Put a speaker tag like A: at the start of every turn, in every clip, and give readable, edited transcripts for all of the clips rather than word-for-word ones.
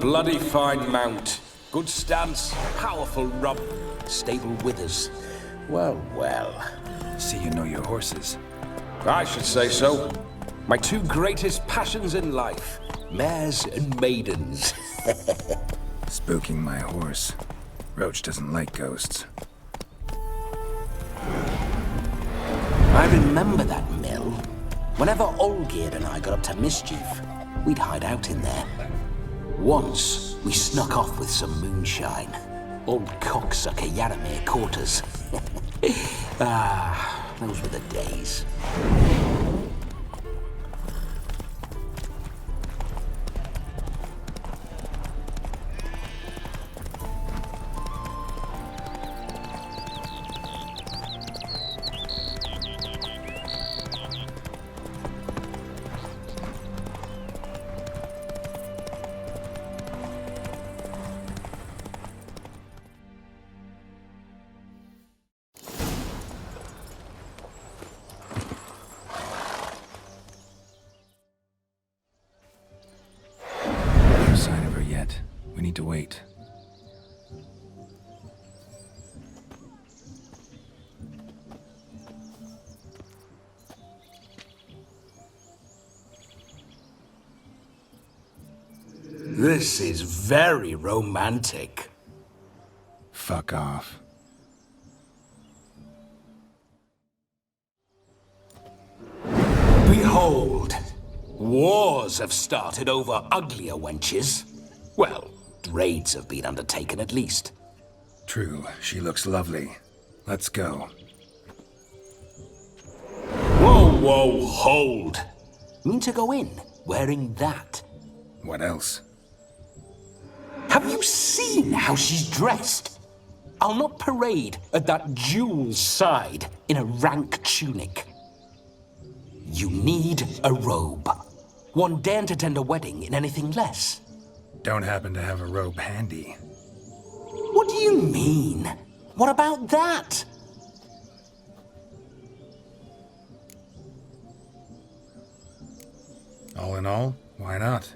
A: bloody fine mount. Good stance, powerful rump, stable withers. Well, well.
B: See you know your horses.
A: I should say so. My two greatest passions in life. Mares and maidens.
B: Spooking my horse. Roach doesn't like ghosts.
C: I remember that mill. Whenever Olgierd and I got up to mischief, we'd hide out in there. Once, we snuck off with some moonshine. Old cocksucker Yaramir caught us. Those were the days.
B: No sign of her yet. We need to wait.
C: This is very romantic.
B: Fuck off.
C: Behold! Wars have started over uglier wenches. Well, raids have been undertaken at least.
B: True, she looks lovely. Let's go.
C: Whoa, whoa, hold! Mean to go in, wearing that?
B: What else?
C: Have you seen how she's dressed? I'll not parade at that jewel's side in a rank tunic. You need a robe. One daren't attend a wedding in anything less.
B: Don't happen to have a robe handy.
C: What do you mean? What about that?
B: All in all, why not?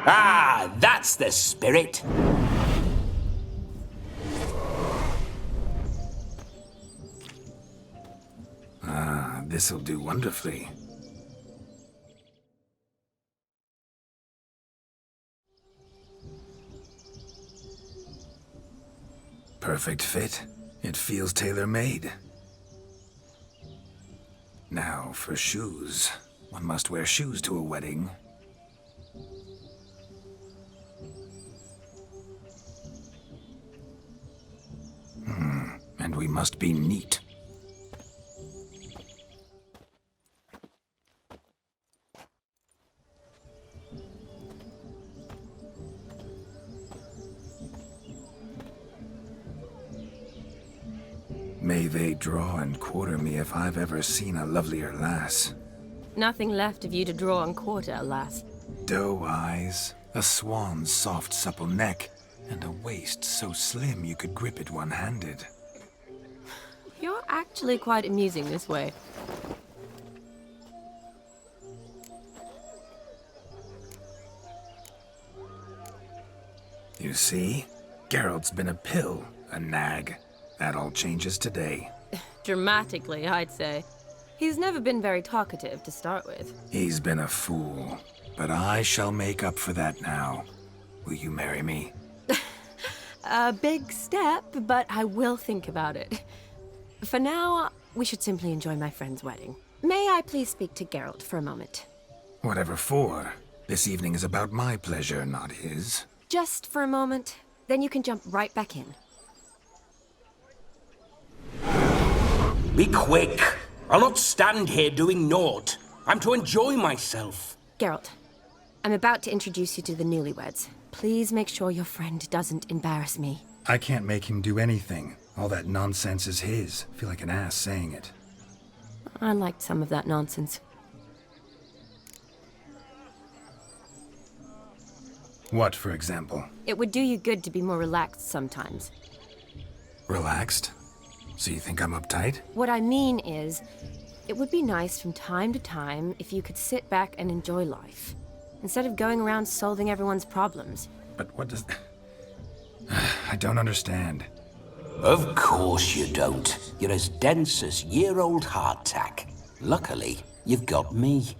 C: Ah, that's the spirit.
B: This'll do wonderfully. Perfect fit. It feels tailor-made. Now for shoes. One must wear shoes to a wedding. And we must be neat. May they draw and quarter me if I've ever seen a lovelier lass.
D: Nothing left of you to draw and quarter, alas.
B: Doe eyes, a swan's soft supple neck, and a waist so slim you could grip it one-handed.
D: You're actually quite amusing this way.
B: You see? Geralt's been a pill, a nag. That all changes today.
D: Dramatically, I'd say. He's never been very talkative to start with.
B: He's been a fool, but I shall make up for that now. Will you marry me?
D: A big step, but I will think about it. For now, we should simply enjoy my friend's wedding. May I please speak to Geralt for a moment?
B: Whatever for. This evening is about my pleasure, not his.
D: Just for a moment, then you can jump right back in.
C: Be quick. I'll not stand here doing naught. I'm to enjoy myself.
D: Geralt, I'm about to introduce you to the newlyweds. Please make sure your friend doesn't embarrass me.
B: I can't make him do anything. All that nonsense is his. Feel like an ass saying it.
D: I liked some of that nonsense.
B: What, for example?
D: It would do you good to be more relaxed sometimes.
B: Relaxed? So you think I'm uptight?
D: What I mean is, it would be nice from time to time if you could sit back and enjoy life. instead of going around solving everyone's problems.
B: But what does... I don't understand.
C: Of course you don't. You're as dense as year-old hardtack. Luckily, you've got me.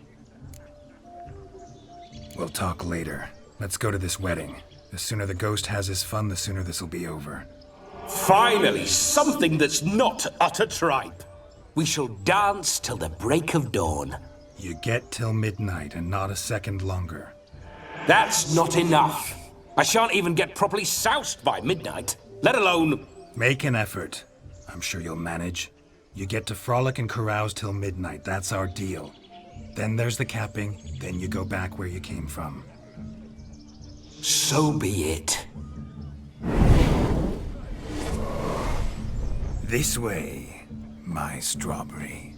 B: We'll talk later. Let's go to this wedding. The sooner the ghost has his fun, the sooner this'll be over.
A: Finally, something that's not utter tripe.
C: We shall dance till the break of dawn.
B: You get till midnight and not a second longer.
A: That's not enough. I shan't even get properly soused by midnight, let alone...
B: Make an effort. I'm sure you'll manage. You get to frolic and carouse till midnight. That's our deal. Then there's the capping. Then you go back where you came from.
C: So be it.
B: This way, my strawberry.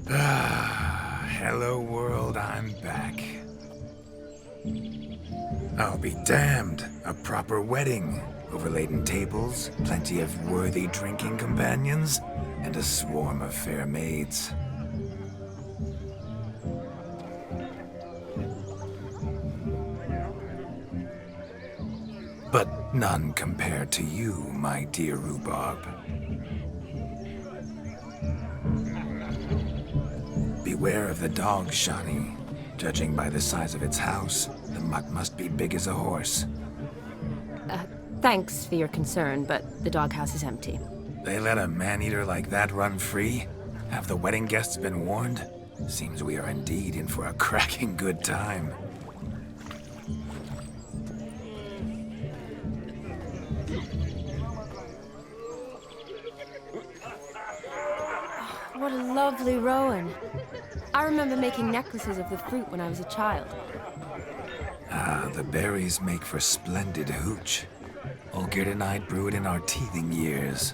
B: Hello world, I'm back. I'll be damned. A proper wedding. Overladen tables, plenty of worthy drinking companions, and a swarm of fair maids. But none compared to you, my dear rhubarb. Beware of the dog, Shani. Judging by the size of its house, the mutt must be big as a horse.
D: Thanks for your concern, but the doghouse is empty.
B: They let a man-eater like that run free? Have the wedding guests been warned? Seems we are indeed in for a cracking good time.
D: What a lovely rowan. I remember making necklaces of the fruit when I was a child.
B: Ah, the berries make for splendid hooch. Olgerd and I brew it in our teething years.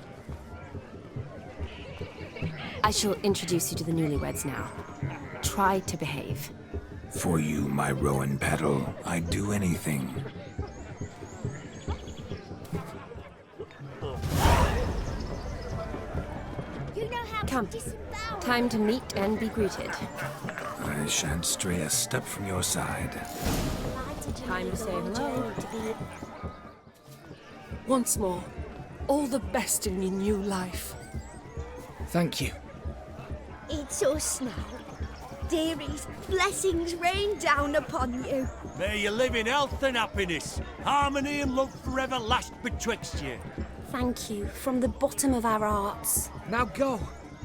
D: I shall introduce you to the newlyweds now. Try to behave.
B: For you, my rowan petal, I'd do anything.
D: Come. Time to meet and be greeted.
B: I shan't stray a step from your side.
D: Time to say hello.
E: Once more, all the best in your new life.
F: Thank you.
G: It's us now. Dearies, blessings rain down upon you.
H: May you live in health and happiness. Harmony and love forever last betwixt you.
G: Thank you from the bottom of our hearts.
F: Now go.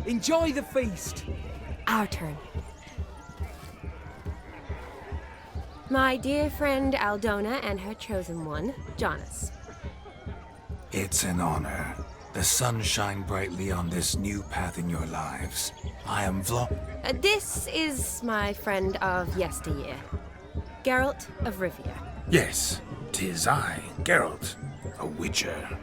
F: Enjoy the feast.
D: Our turn. My dear friend Aldona and her chosen one, Jonas.
B: It's an honor. The sun shine brightly on this new path in your lives. I am
D: This is my friend of yesteryear, Geralt of Rivia.
B: Yes, 'tis I, Geralt, a witcher.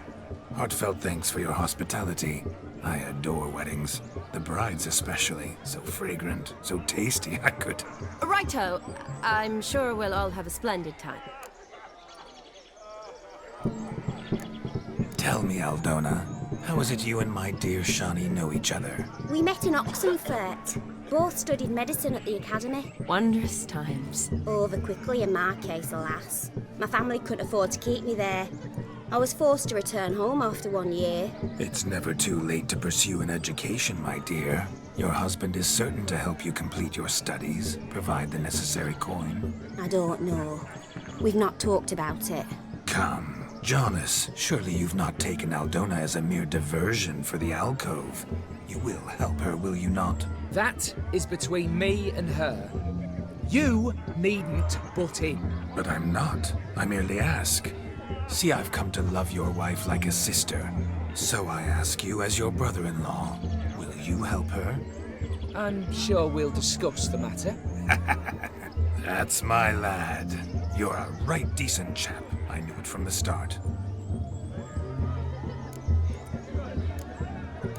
B: Heartfelt thanks for your hospitality. I adore weddings. The brides especially. So fragrant, so tasty, I could...
D: Righto. I'm sure we'll all have a splendid time.
B: Tell me, Aldona, how is it you and my dear Shani know each other?
G: We met in Oxenfurt. Both studied medicine at the academy.
D: Wondrous times.
G: Over quickly in my case, alas. My family couldn't afford to keep me there. I was forced to return home after 1 year.
B: It's never too late to pursue an education, my dear. Your husband is certain to help you complete your studies, provide the necessary coin.
G: I don't know. We've not talked about it.
B: Come, Jonas, surely you've not taken Aldona as a mere diversion for the alcove. You will help her, will you not?
F: That is between me and her. You needn't butt in.
B: But I'm not. I merely ask. See, I've come to love your wife like a sister. So I ask you as your brother-in-law, will you help her?
F: I'm sure we'll discuss the matter.
B: That's my lad. You're a right decent chap. I knew it from the start.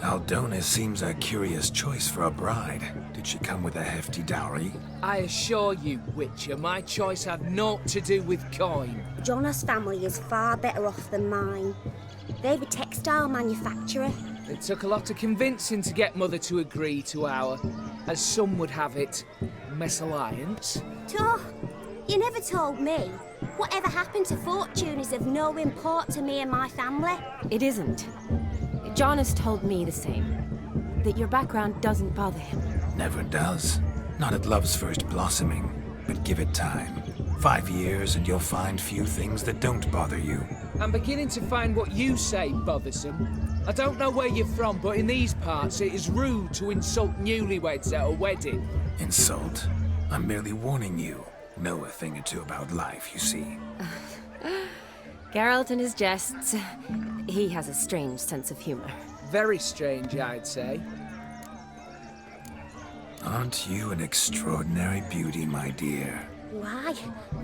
B: Aldona seems a curious choice for a bride. Did she come with a hefty dowry?
F: I assure you, Witcher, my choice had naught to do with coin.
G: Jonas' family is far better off than mine. They're a textile manufacturer.
F: It took a lot of convincing to get Mother to agree to our, as some would have it, mesalliance.
G: Toh, you never told me. Whatever happened to fortune is of no import to me and my family.
D: It isn't. John has told me the same. That your background doesn't bother him.
B: Never does. Not at love's first blossoming. But give it time. 5 years and you'll find few things that don't bother you.
F: I'm beginning to find what you say bothersome. I don't know where you're from, but in these parts it is rude to insult newlyweds at a wedding.
B: Insult? I'm merely warning you. Know a thing or two about life, you see.
D: Geralt and his jests. He has a strange sense of humor.
F: Very strange, I'd say.
B: Aren't you an extraordinary beauty, my dear?
G: Why,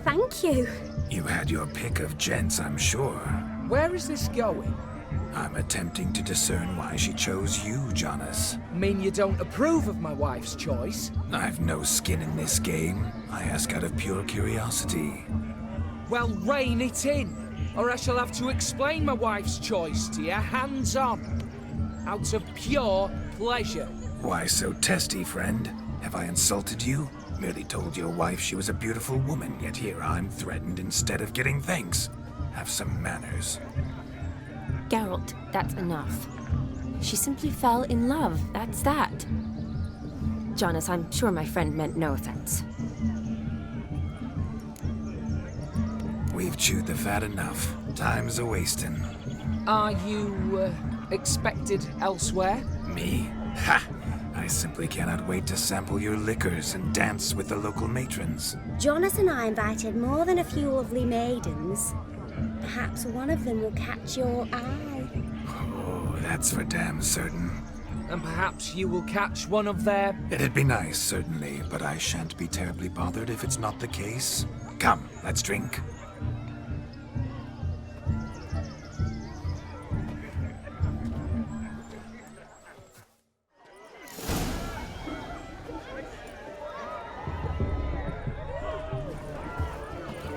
G: thank you.
B: You had your pick of gents, I'm sure.
F: Where is this going?
B: I'm attempting to discern why she chose you, Jonas.
F: Mean you don't approve of my wife's choice?
B: I've no skin in this game. I ask out of pure curiosity.
F: Well, rein it in, or I shall have to explain my wife's choice to you hands-on. Out of pure pleasure.
B: Why so testy, friend? Have I insulted you? Merely told your wife she was a beautiful woman, yet here I'm threatened instead of getting thanks. Have some manners.
D: Geralt, that's enough. She simply fell in love, that's that. Jonas, I'm sure my friend meant no offense.
B: We've chewed the fat enough. Time's a-wasting.
F: Are you, expected elsewhere?
B: Me? Ha! I simply cannot wait to sample your liquors and dance with the local matrons.
G: Jonas and I invited more than a few lovely maidens. Perhaps one of them will catch your eye.
B: Oh, that's for damn certain.
F: And perhaps you will catch one of their...
B: It'd be nice, certainly, but I shan't be terribly bothered if it's not the case. Come, let's drink.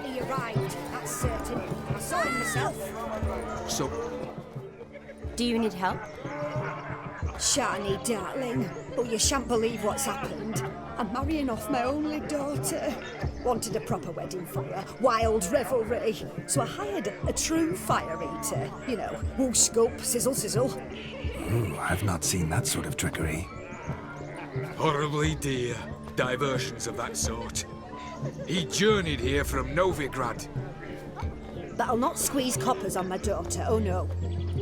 I: He arrived, that's certain. I saw him myself.
A: So,
D: Do you need help?
I: Shani, darling, but you shan't believe what's happened. I'm marrying off my only daughter. Wanted a proper wedding for her, wild revelry. So I hired a true fire eater. You know, whoosh, scoop, sizzle, sizzle.
B: Ooh, I've not seen that sort of trickery.
J: Horribly dear diversions of that sort. He journeyed here from Novigrad.
I: That'll not squeeze coppers on my daughter, oh no.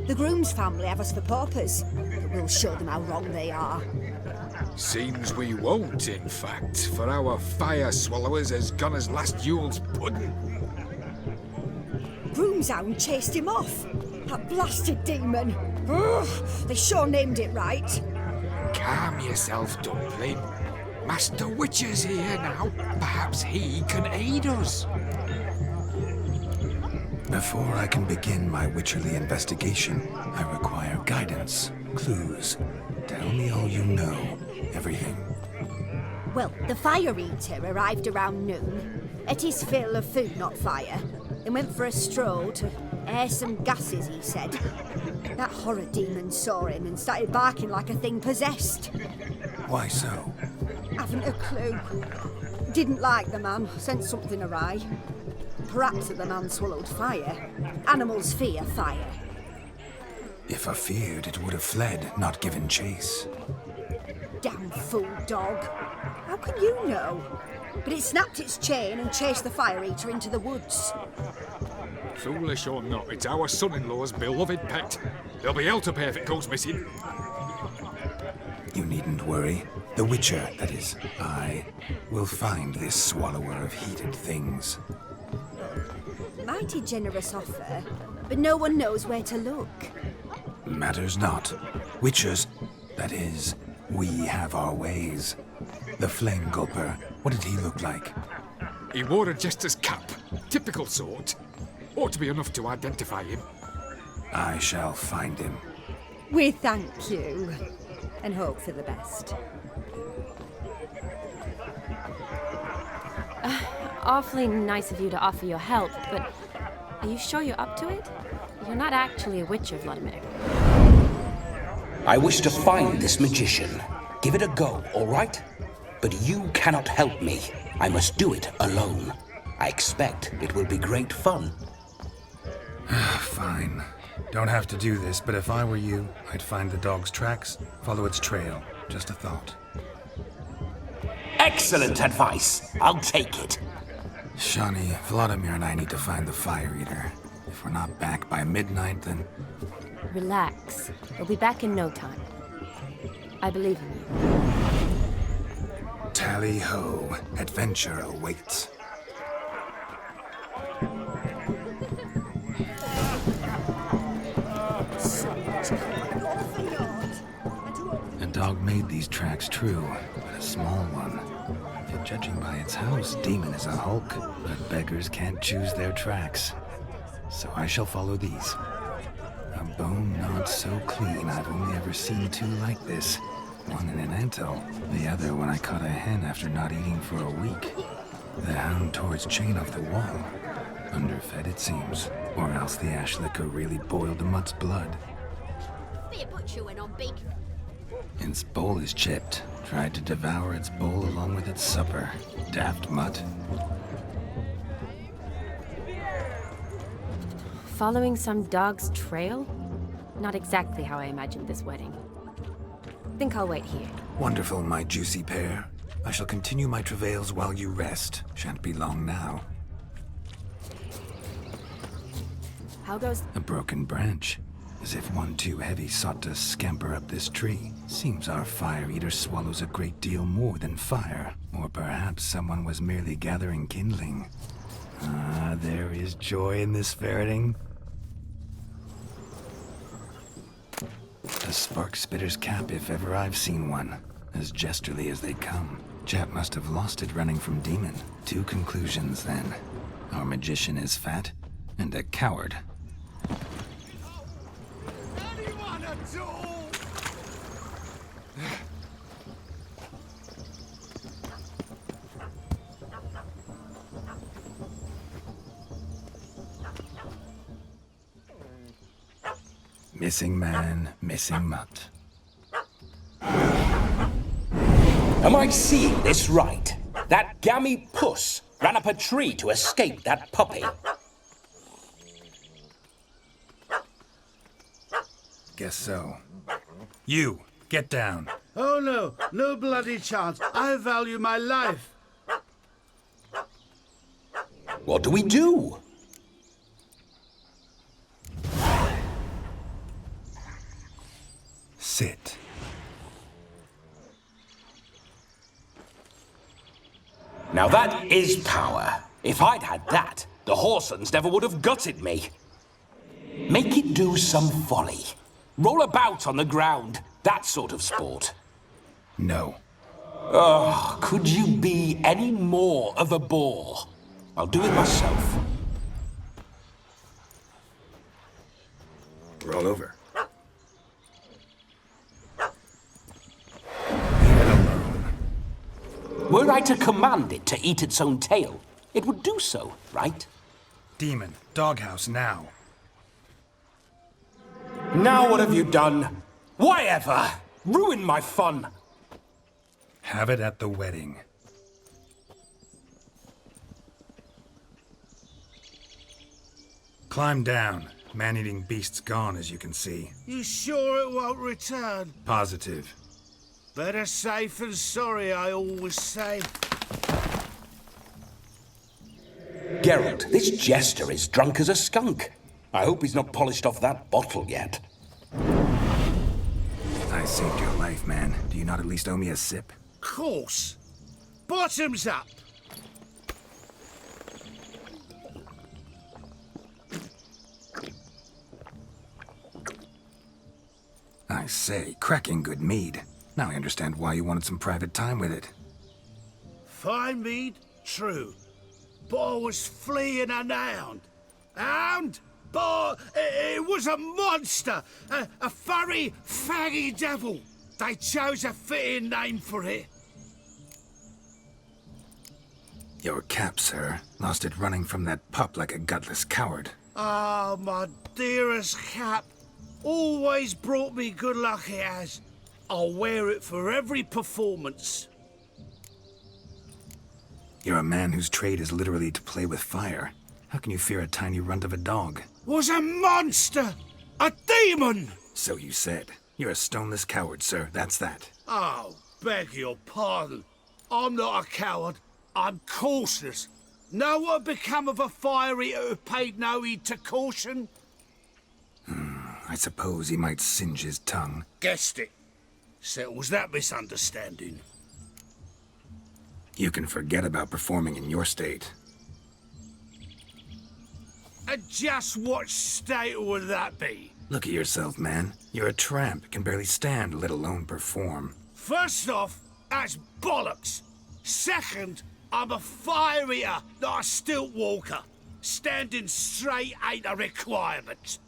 I: The groom's family have us for paupers, but we'll show them how wrong they are.
J: Seems we won't, in fact, for our fire swallowers has gone as last Yule's pudding.
I: Groom's hound chased him off. That blasted demon. Ugh, they sure named it right.
J: Calm yourself, Dumpling. Master Witcher's here now. Perhaps he can aid us.
B: Before I can begin my witcherly investigation, I require guidance, clues. Tell me all you know. Everything.
G: Well, the fire eater arrived around noon, ate his fill of food, not fire, then went for a stroll to air some gases, he said. That horror demon saw him and started barking like a thing possessed.
B: Why so?
I: Haven't a clue. Didn't like the man, sent something awry. Perhaps that the man swallowed fire. Animals fear fire.
B: If I feared, it would have fled, not given chase.
I: Damn fool dog. How can you know? But it snapped its chain and chased the fire eater into the woods.
J: Foolish or not, it's our son-in-law's beloved pet. There'll be hell to pay if it goes missing.
B: You needn't worry. The Witcher, that is, I, will find this swallower of heated things.
G: Mighty generous offer, but no one knows where to look.
B: Matters not. Witchers, that is, we have our ways. The Flame Gulper, what did he look like?
J: He wore a jester's cap. Typical sort. Ought to be enough to identify him.
B: I shall find him.
I: We thank you, and hope for the best.
D: Awfully nice of you to offer your help, but are you sure you're up to it? You're not actually a witcher, Vladimir.
A: I wish to find this magician. Give it a go, all right? But you cannot help me. I must do it alone. I expect it will be great fun.
B: Fine. Don't have to do this, but if I were you, I'd find the dog's tracks, follow its trail. Just a thought.
C: Excellent advice. I'll take it.
B: Shani, Vladimir and I need to find the Fire Eater. If we're not back by midnight, then...
D: Relax. We'll be back in no time. I believe in you.
B: Tally-ho. Adventure awaits. A dog made these tracks true, but a small one. And judging by its house, Demon is a hulk, but beggars can't choose their tracks. So I shall follow these. A bone not so clean I've only ever seen two like this. One in an anthill, the other when I caught a hen after not eating for a week. The hound tore its chain off the wall. Underfed it seems, or else the ash liquor really boiled the mutt's blood.
G: Be a butcher went on big.
B: Its bowl is chipped. Tried to devour its bowl along with its supper. Daft mutt.
D: Following some dog's trail? Not exactly how I imagined this wedding. Think I'll wait here.
B: Wonderful, my juicy pear. I shall continue my travails while you rest. Shan't be long now.
D: How goes...
B: A broken branch. As if one too heavy sought to scamper up this tree. Seems our Fire Eater swallows a great deal more than fire. Or perhaps someone was merely gathering kindling. Ah, there is joy in this ferreting. A spark spitter's cap if ever I've seen one. As jesterly as they come. Chap must have lost it running from Demon. Two conclusions then. Our magician is fat, and a coward. Missing man, missing mutt.
C: Am I seeing this right? That gammy puss ran up a tree to escape that puppy.
B: Guess so. You, get down.
K: Oh no, no bloody chance. I value my life.
C: What do we do?
B: Sit.
C: Now that is power. If I'd had that, the Horsons never would have gutted me. Make it do some folly. Roll about on the ground. That sort of sport.
B: No.
C: Oh, could you be any more of a bore? I'll do it myself.
B: Roll over.
C: Were I to command it to eat its own tail, it would do so, right?
B: Demon, doghouse now.
C: Now what have you done? Why ever? Ruin my fun.
B: Have it at the wedding. Climb down. Man-eating beast's gone, as you can see.
K: You sure it won't return?
B: Positive.
K: Better safe than sorry, I always say.
C: Geralt, this jester is drunk as a skunk. I hope he's not polished off that bottle yet.
B: I saved your life, man. Do you not at least owe me a sip?
K: Course. Bottoms up.
B: I say, cracking good mead. Now I understand why you wanted some private time with it.
K: Fine mead, true. But I was fleeing an hound. Hound? But it was a monster. A furry, faggy devil. They chose a fitting name for it.
B: Your cap, sir. Lost it running from that pup like a gutless coward.
K: Ah, my dearest Cap. Always brought me good luck, it has. I'll wear it for every performance.
B: You're a man whose trade is literally to play with fire. How can you fear a tiny runt of a dog?
K: Was a monster! A demon!
B: So you said. You're a stoneless coward, sir. That's that.
K: Oh, beg your pardon. I'm not a coward. I'm cautious. Know what had become of a fire eater who paid no heed to caution?
B: I suppose he might singe his tongue.
K: Guessed it. Settles that misunderstanding.
B: You can forget about performing in your state.
K: And just what state would that be?
B: Look at yourself, man. You're a tramp, can barely stand, let alone perform.
K: First off, that's bollocks. Second, I'm a fire eater, not a stilt walker. Standing straight ain't a requirement.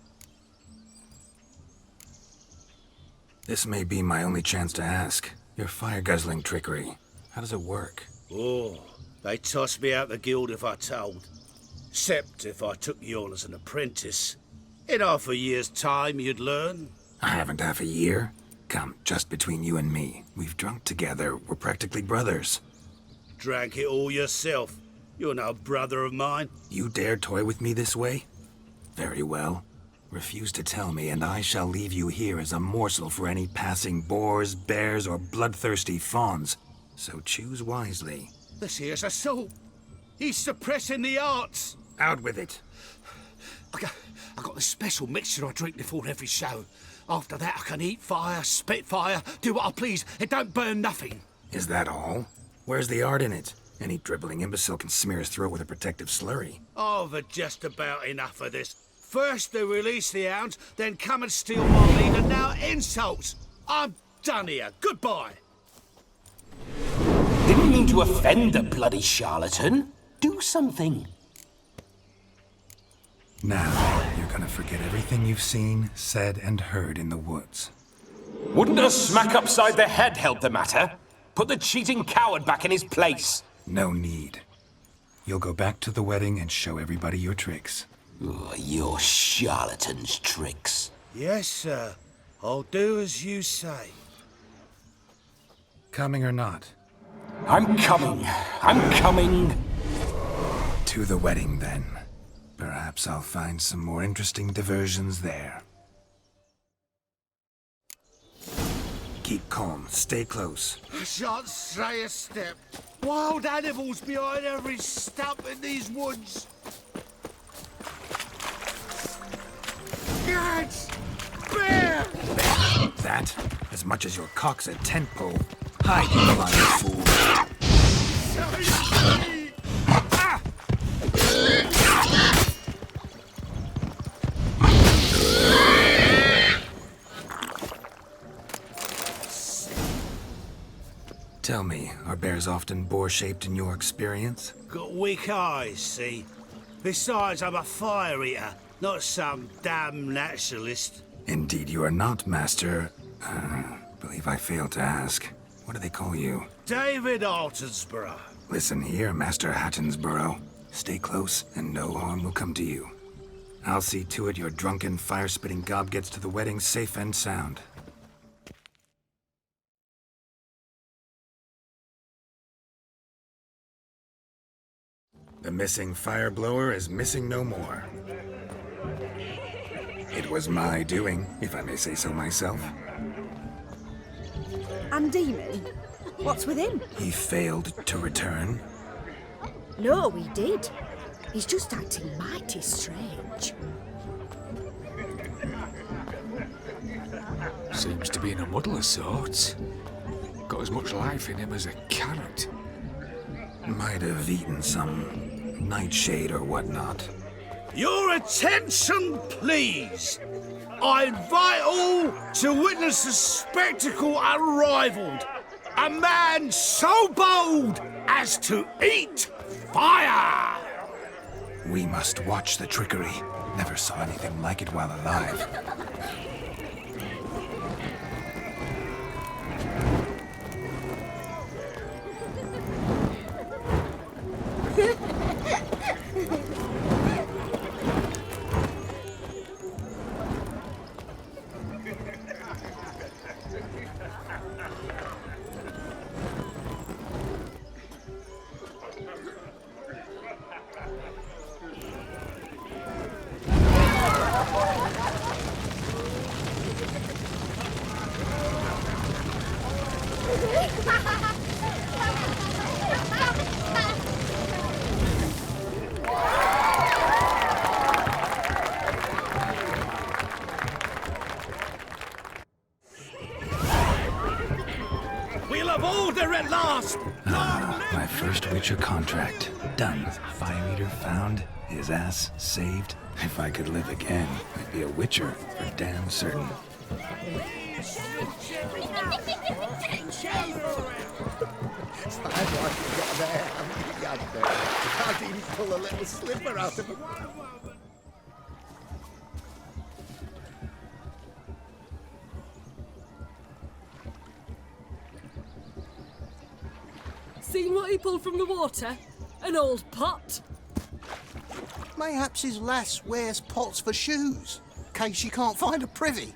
B: This may be my only chance to ask. Your fire-guzzling trickery, how does it work?
K: Oh, they tossed me out the guild if I told. Except if I took you on as an apprentice. In half a year's time, you'd learn.
B: I haven't half a year. Come, just between you and me. We've drunk together. We're practically brothers.
K: Drank it all yourself. You're no brother of mine.
B: You dare toy with me this way? Very well. Refuse to tell me, and I shall leave you here as a morsel for any passing boars, bears, or bloodthirsty fawns. So choose wisely.
K: This here's assault. He's suppressing the arts.
B: Out with it.
K: I got the special mixture I drink before every show. After that, I can eat fire, spit fire, do what I please. It don't burn nothing.
B: Is that all? Where's the art in it? Any dribbling imbecile can smear his throat with a protective slurry.
K: I've had just about enough of this. First they release the hounds, then come and steal my meat, and now insults. I'm done here. Goodbye.
C: Didn't mean to offend the bloody charlatan. Do something.
B: Now, you're gonna forget everything you've seen, said, and heard in the woods.
C: Wouldn't a smack upside the head help the matter? Put the cheating coward back in his place.
B: No need. You'll go back to the wedding and show everybody your tricks.
C: Oh, your charlatan's tricks.
K: Yes, sir. I'll do as you say.
B: Coming or not?
C: I'm coming. I'm coming.
B: To the wedding, then. Perhaps I'll find some more interesting diversions there. Keep calm. Stay close.
K: I shan't stray a step. Wild animals behind every stump in these woods. Cats! Bear!
B: That? As much as your cock's a tent pole. Hide, you blind fool. Tell me, are bears often boar-shaped in your experience?
K: Got weak eyes, see? Besides, I'm a fire eater, not some damn naturalist.
B: Indeed you are not, Master. Believe I failed to ask. What do they call you?
K: David Altonsborough.
B: Listen here, Master Hattonsborough. Stay close, and no harm will come to you. I'll see to it your drunken, fire-spitting gob gets to the wedding safe and sound. The missing fire blower is missing no more. It was my doing, if I may say so myself.
G: And Demon? What's with him?
B: He failed to return.
G: No, he did. He's just acting mighty strange.
J: Seems to be in a muddle of sorts. Got as much life in him as a carrot.
B: Might have eaten some nightshade or whatnot.
K: Your attention, please. I invite all to witness a spectacle unrivaled. A man so bold as to eat fire.
B: We must watch the trickery. Never saw anything like it while alive.
K: We'll have order at last!
B: My first Witcher contract. Done. Fire Eater found. His ass saved. If I could live again, I'd be a Witcher for damn certain.
K: Can't even pull a little slipper out of him.
E: Seen what he pulled from the water? An old pot?
L: Mayhaps his lass wears pots for shoes, in case she can't find a privy.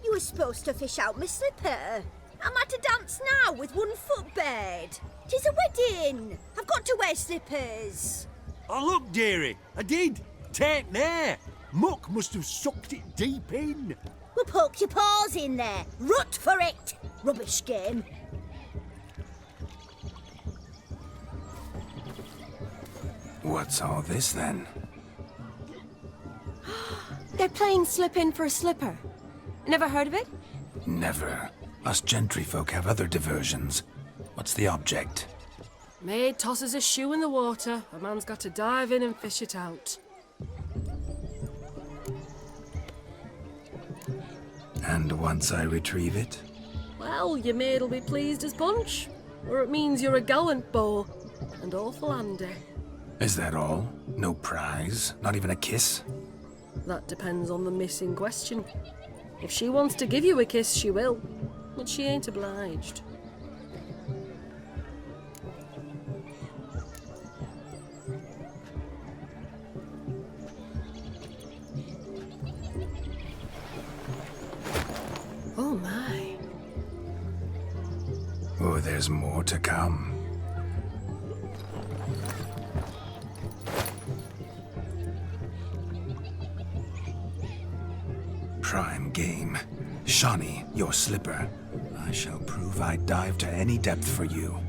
G: You were supposed to fish out my slipper. I'm at a dance now with one foot bared. 'Tis a wedding. I've got to wear slippers.
H: Oh, look, dearie, I did. Take there. Muck must have sucked it deep in.
G: Well, poke your paws in there. Rut for it. Rubbish game.
B: What's all this then?
D: They're playing slip in for a slipper. Never heard of it?
B: Never. Us gentry folk have other diversions. What's the object?
E: Maid tosses a shoe in the water. A man's got to dive in and fish it out.
B: And once I retrieve it?
E: Well, your maid'll be pleased as punch. Or it means you're a gallant beau. And awful handy.
B: Is that all? No prize? Not even a kiss?
E: That depends on the miss in question. If she wants to give you a kiss, she will. But she ain't obliged. Oh my.
B: Oh, there's more to come. Prime game. Shawnee, your slipper. I shall prove I'd dive to any depth for you.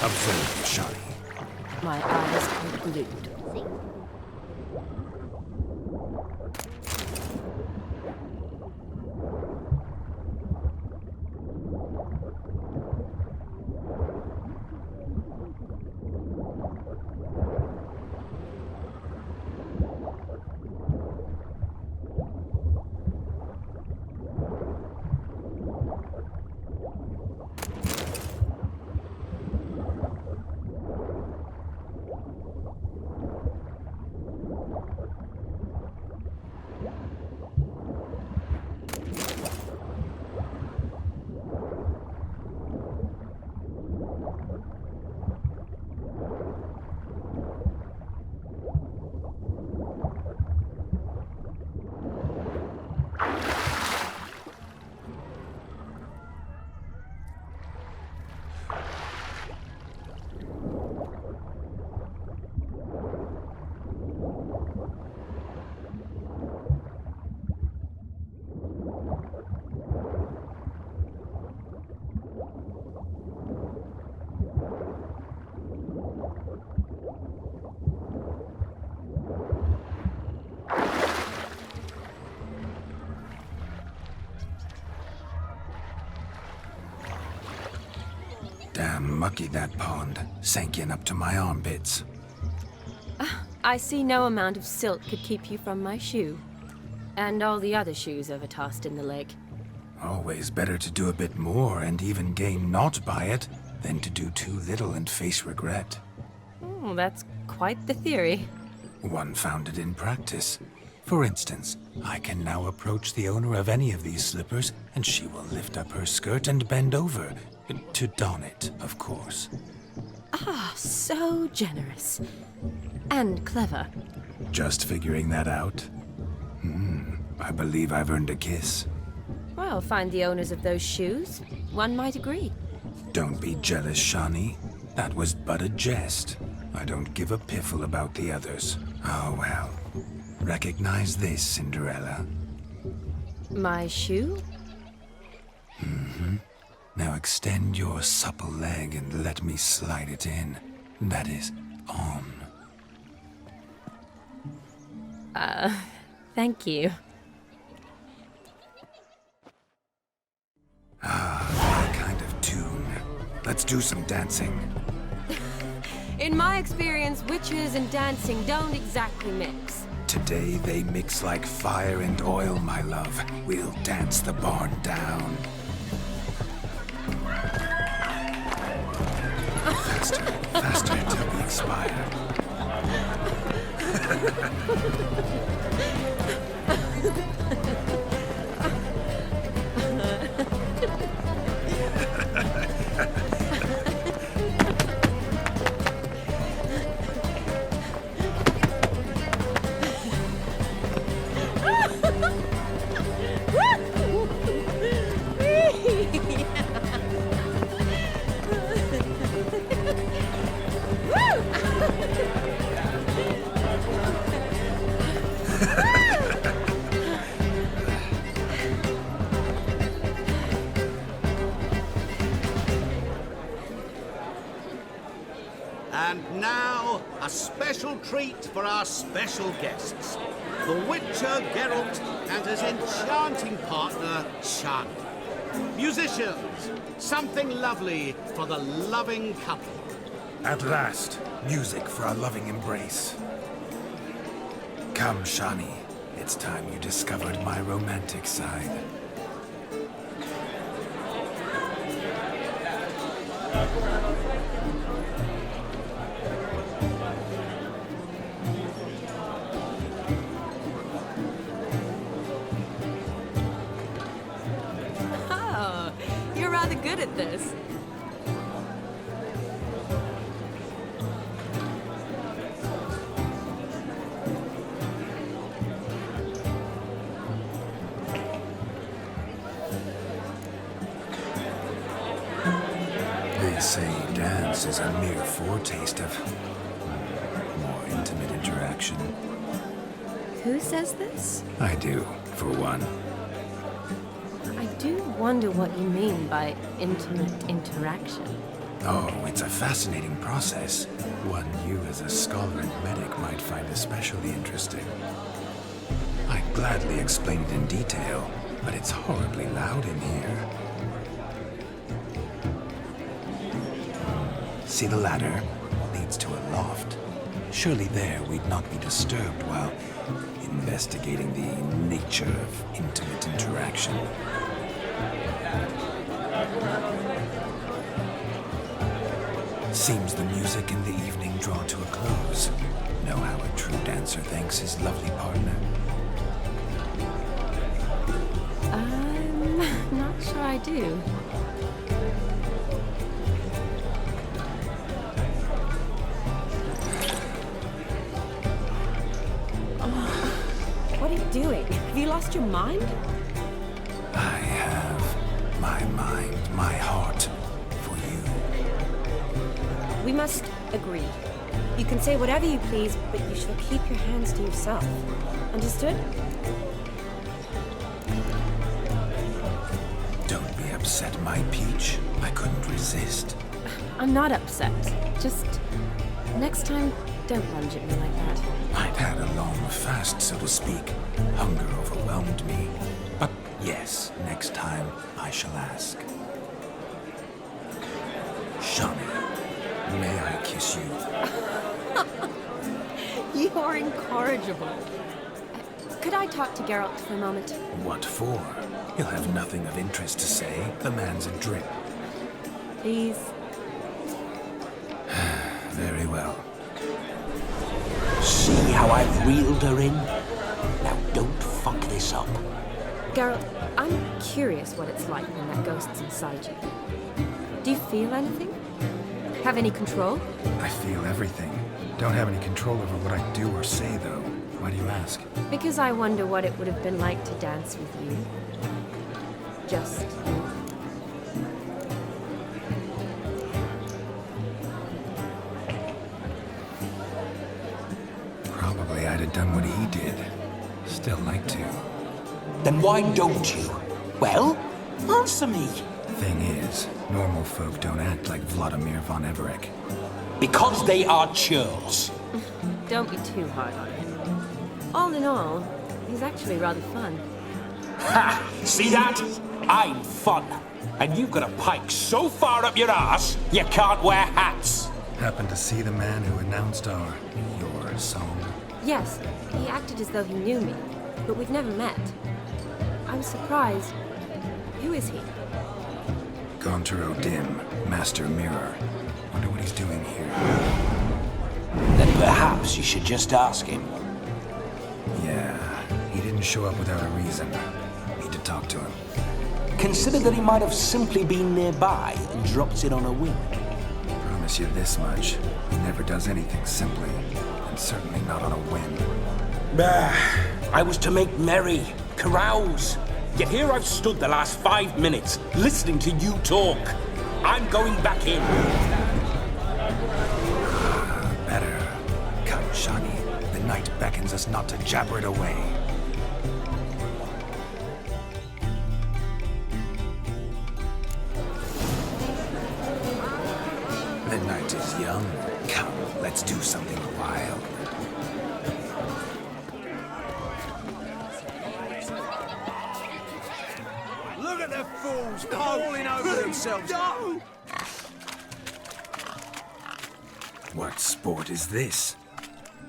B: Observe, Shawnee.
E: My eyes are glued.
B: Damn mucky, that pond. Sank in up to my armpits.
D: I see no amount of silt could keep you from my shoe. And all the other shoes ever tossed in the lake.
B: Always better to do a bit more and even gain naught by it than to do too little and face regret.
D: Oh, that's quite the theory.
B: One founded in practice. For instance, I can now approach the owner of any of these slippers, and she will lift up her skirt and bend over. To don it, of course.
D: Ah, so generous. And clever.
B: Just figuring that out? I believe I've earned a kiss.
D: Well, find the owners of those shoes. One might agree.
B: Don't be jealous, Shani. That was but a jest. I don't give a piffle about the others. Oh well. Recognize this, Cinderella.
D: My shoe?
B: Now extend your supple leg and let me slide it in. That is, on.
D: Thank you.
B: Ah, my kind of tune. Let's do some dancing.
D: In my experience, witches and dancing don't exactly mix.
B: Today they mix like fire and oil, my love. We'll dance the barn down. Faster, faster until we expire.
K: And now, a special treat for our special guests. The Witcher Geralt and his enchanting partner, Shani. Musicians, something lovely for the loving couple.
B: At last, music for our loving embrace. Come, Shani. It's time you discovered my romantic side.
D: Oh, you're rather good at this.
B: They say dance is a mere foretaste of more intimate interaction.
D: Who says this?
B: I do, for one.
D: I do wonder what you mean by intimate interaction.
B: Oh, it's a fascinating process. One you as a scholar and medic might find especially interesting. I'd gladly explain it in detail, but it's horribly loud in here. See the ladder? Leads to a loft. Surely there we'd not be disturbed while investigating the nature of intimate interaction. Seems the music and the evening draw to a close. Know how a true dancer thanks his lovely partner?
D: I'm not sure I do. What are you doing? Have you lost your mind?
B: I have my mind, my heart for you.
D: We must agree. You can say whatever you please, but you shall keep your hands to yourself. Understood?
B: Don't be upset, my peach. I couldn't resist.
D: I'm not upset. Just next time, don't lunge at me like that.
B: I'd had a long fast, so to speak. Hunger overwhelmed me. But yes, next time I shall ask. Shani, may I kiss you?
D: You are incorrigible. Could I talk to Geralt for a moment?
B: What for? He'll have nothing of interest to say. The man's adrip.
D: Please?
B: Very well.
A: See how I've reeled her in? Now don't fuck this up.
D: Geralt, I'm curious what it's like when that ghost's inside you. Do you feel anything? Have any control?
B: I feel everything. Don't have any control over what I do or say, though. Why do you ask?
D: Because I wonder what it would have been like to dance with you. just you?
B: Probably I'd have done what he did. Still like to.
C: Then why don't you? Well, answer me.
B: Thing is, normal folk don't act like Vladimir von Everec.
C: Because they are churls.
D: Don't be too hard on him. All in all, he's actually rather fun.
C: Ha! See that? I'm fun. And you've got a pike so far up your ass, you can't wear hats.
B: Happened to see the man who announced your song?
D: Yes, he acted as though he knew me, but we've never met. I was surprised. Who is he?
B: Gaunter O'Dim, Master Mirror. Wonder what he's doing here.
A: Then perhaps you should just ask him.
B: Yeah, he didn't show up without a reason. Need to talk to him.
A: Consider that he might have simply been nearby and dropped in on a whim.
B: Promise you this much. He never does anything simply. And certainly not on a whim.
C: I was to make merry, carouse. Yet here I've stood the last 5 minutes, listening to you talk. I'm going back in.
B: Better. Come, Shani. The night beckons us not to jabber it away. The night is young. Come, let's do something wild.
H: Look at the fools falling over themselves. No!
B: What sport is this?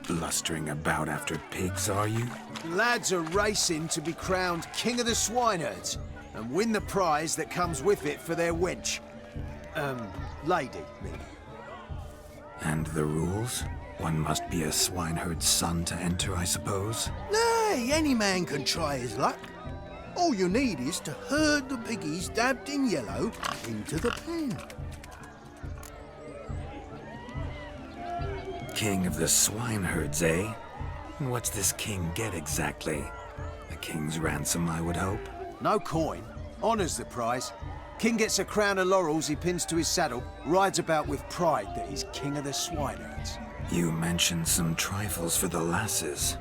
B: Blustering about after pigs, are you?
M: Lads are racing to be crowned King of the Swineherds and win the prize that comes with it for their wench. Lady, really.
B: And the rules? One must be a swineherd's son to enter, I suppose?
L: Nay, any man can try his luck. All you need is to herd the piggies dabbed in yellow into the pen.
B: King of the swineherds, eh? And what's this king get exactly? A king's ransom, I would hope.
M: No coin. Honours the prize. King gets a crown of laurels he pins to his saddle, rides about with pride that he's King of the Swineherds.
B: You mentioned some trifles for the lasses.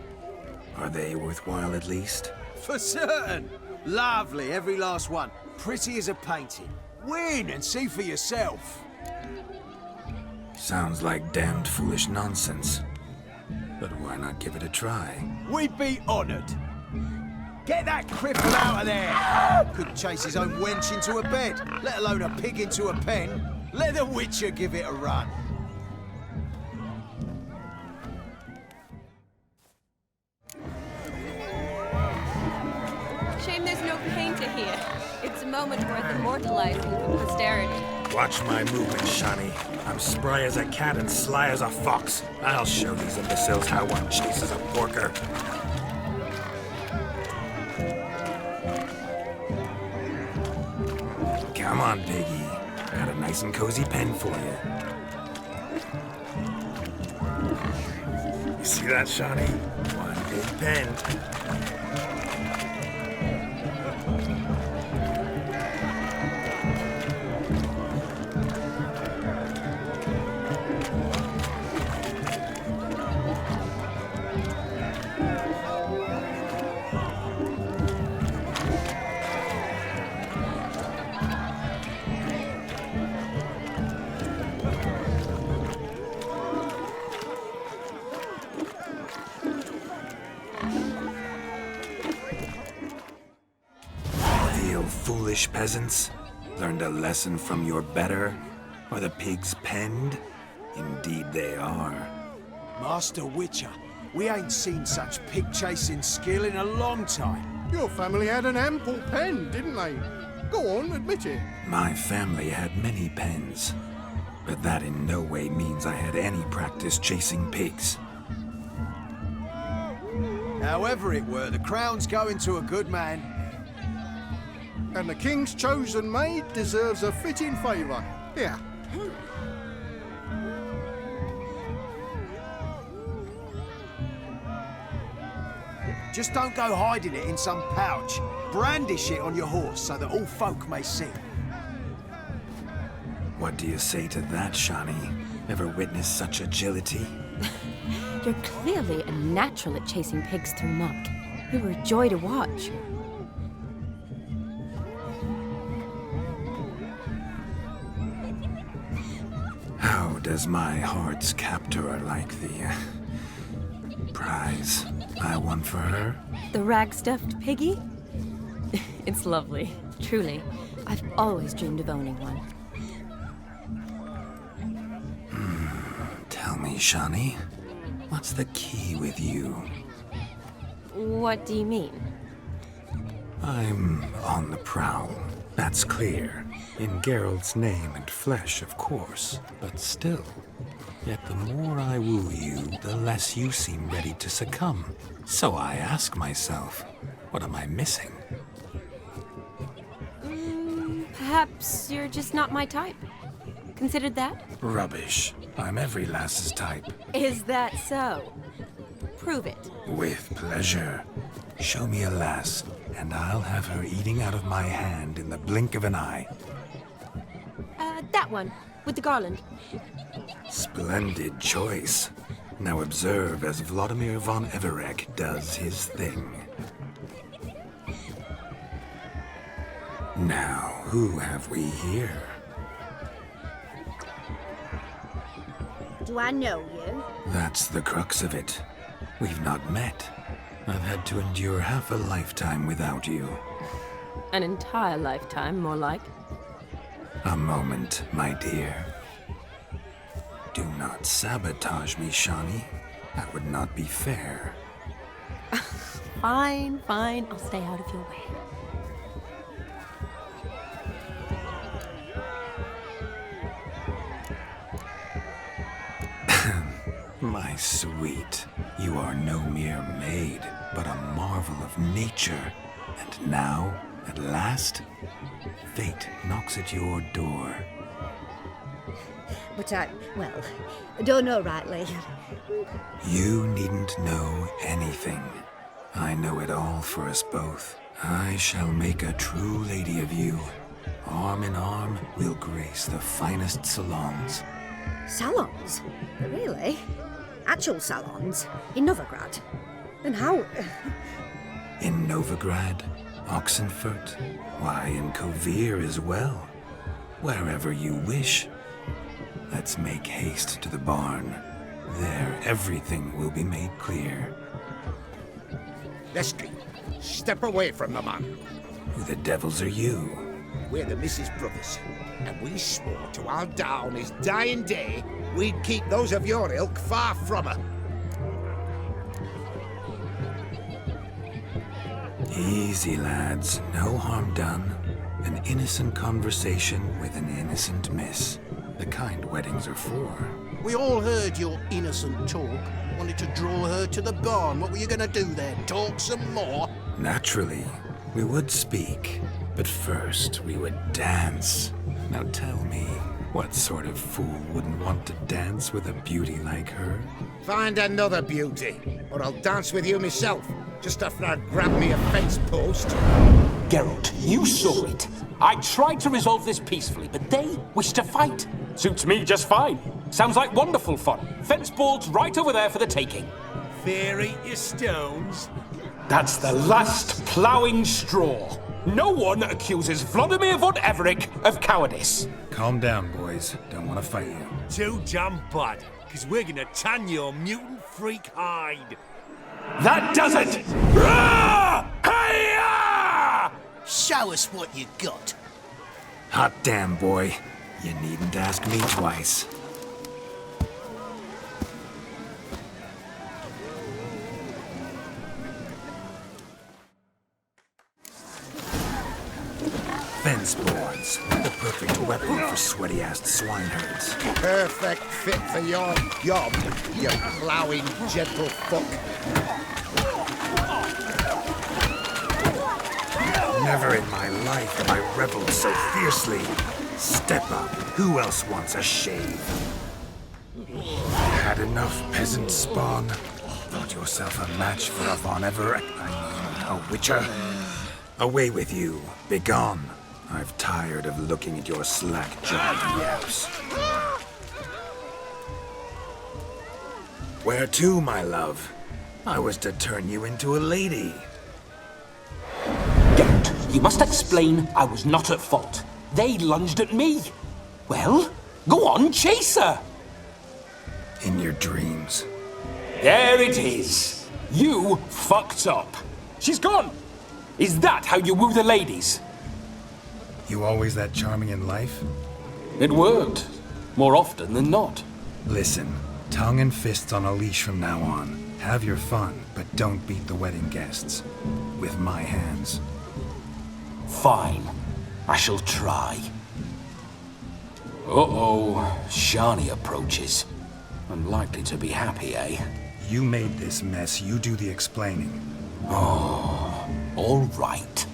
B: Are they worthwhile at least?
M: For certain! Lovely, every last one. Pretty as a painting. Win and see for yourself.
B: Sounds like damned foolish nonsense. But why not give it a try?
M: We'd be honoured. Get that cripple out of there! Couldn't chase his own wench into a bed, let alone a pig into a pen. Let the Witcher give it a run.
D: Shame there's no painter here. It's a moment worth immortalizing for posterity.
B: Watch my movement, Shani. I'm spry as a cat and sly as a fox. I'll show these imbeciles how one chases a porker. Come on, piggy. Got a nice and cozy pen for you. You see that, Shani? One big pen. Foolish peasants, learned a lesson from your better? Are the pigs penned? Indeed they are.
M: Master Witcher, we ain't seen such pig-chasing skill in a long time.
L: Your family had an ample pen, didn't they? Go on, admit it.
B: My family had many pens, but that in no way means I had any practice chasing pigs.
M: However it were, the crown's going to a good man.
L: And the king's chosen maid deserves a fitting favour. Here.
M: Just don't go hiding it in some pouch. Brandish it on your horse so that all folk may see.
B: What do you say to that, Shani? Ever witnessed such agility?
D: You're clearly a natural at chasing pigs through muck. You were a joy to watch.
B: How does my heart's captor like the prize I won for her?
D: The rag-stuffed piggy? It's lovely, truly. I've always dreamed of owning one.
B: Tell me, Shani, what's the key with you?
D: What do you mean?
B: I'm on the prowl. That's clear. In Geralt's name and flesh, of course. But still. Yet the more I woo you, the less you seem ready to succumb. So I ask myself, what am I missing?
D: Perhaps you're just not my type. Considered that?
B: Rubbish. I'm every lass's type.
D: Is that so? Prove it.
B: With pleasure. Show me a lass, and I'll have her eating out of my hand in the blink of an eye.
D: That one, with the garland.
B: Splendid choice. Now observe as Vladimir von Everec does his thing. Now, who have we here?
G: Do I know you?
B: That's the crux of it. We've not met. I've had to endure half a lifetime without you.
D: An entire lifetime, more like.
B: A moment, my dear. Do not sabotage me, Shani. That would not be fair.
D: Fine, fine. I'll stay out of your way.
B: My sweet, you are no mere maid, but a marvel of nature. And now, at last, fate knocks at your door.
G: But I don't know rightly.
B: You needn't know anything. I know it all for us both. I shall make a true lady of you. Arm in arm, we'll grace the finest salons.
G: Salons? Really? Actual salons? In Novigrad? And how?
B: In Novigrad, Oxenfurt, why, in Kovir as well. Wherever you wish. Let's make haste to the barn. There, everything will be made clear.
K: Leslie, step away from the man.
B: Who the devils are you?
K: We're the Mrs. Brothers, and we swore to our down his dying day we'd keep those of your ilk far from her.
B: Easy, lads. No harm done. An innocent conversation with an innocent miss. The kind weddings are for.
L: We all heard your innocent talk. Wanted to draw her to the barn. What were you gonna do there? Talk some more?
B: Naturally, we would speak. But first, we would dance. Now tell me, what sort of fool wouldn't want to dance with a beauty like her?
K: Find another beauty, or I'll dance with you myself, just after I grab me a fence post.
C: Geralt, you saw it. I tried to resolve this peacefully, but they wish to fight. Suits me just fine. Sounds like wonderful fun. Fence boards right over there for the taking.
H: Fear eat your stones.
C: That's the last ploughing straw. No one accuses Vladimir von Everec of cowardice.
B: Calm down, boys. Don't want to fight you.
H: Too damn bad, because we're gonna tan your mutant freak hide.
C: That does it! Rah! Hi-ya!
L: Show us what you got.
B: Hot damn, boy. You needn't ask me twice. Fence boards. The perfect weapon for sweaty-assed swineherds.
K: Perfect fit for your job, you ploughing gentle fuck.
B: Never in my life have I reveled so fiercely. Step up. Who else wants a shave? Had enough, peasant spawn. Thought yourself a match for a Von Everett. A Witcher. Away with you. Begone. I've tired of looking at your slack-jawed yaps. Where to, my love? I was to turn you into a lady.
C: Geralt, you must explain I was not at fault. They lunged at me. Well, go on, chase her.
B: In your dreams.
C: There it is. You fucked up. She's gone. Is that how you woo the ladies?
B: You always that charming in life?
C: It worked. More often than not.
B: Listen, tongue and fists on a leash from now on. Have your fun, but don't beat the wedding guests. With my hands.
C: Fine. I shall try. Uh-oh. Shani approaches. Unlikely to be happy, eh?
B: You made this mess. You do the explaining.
C: Oh, all right.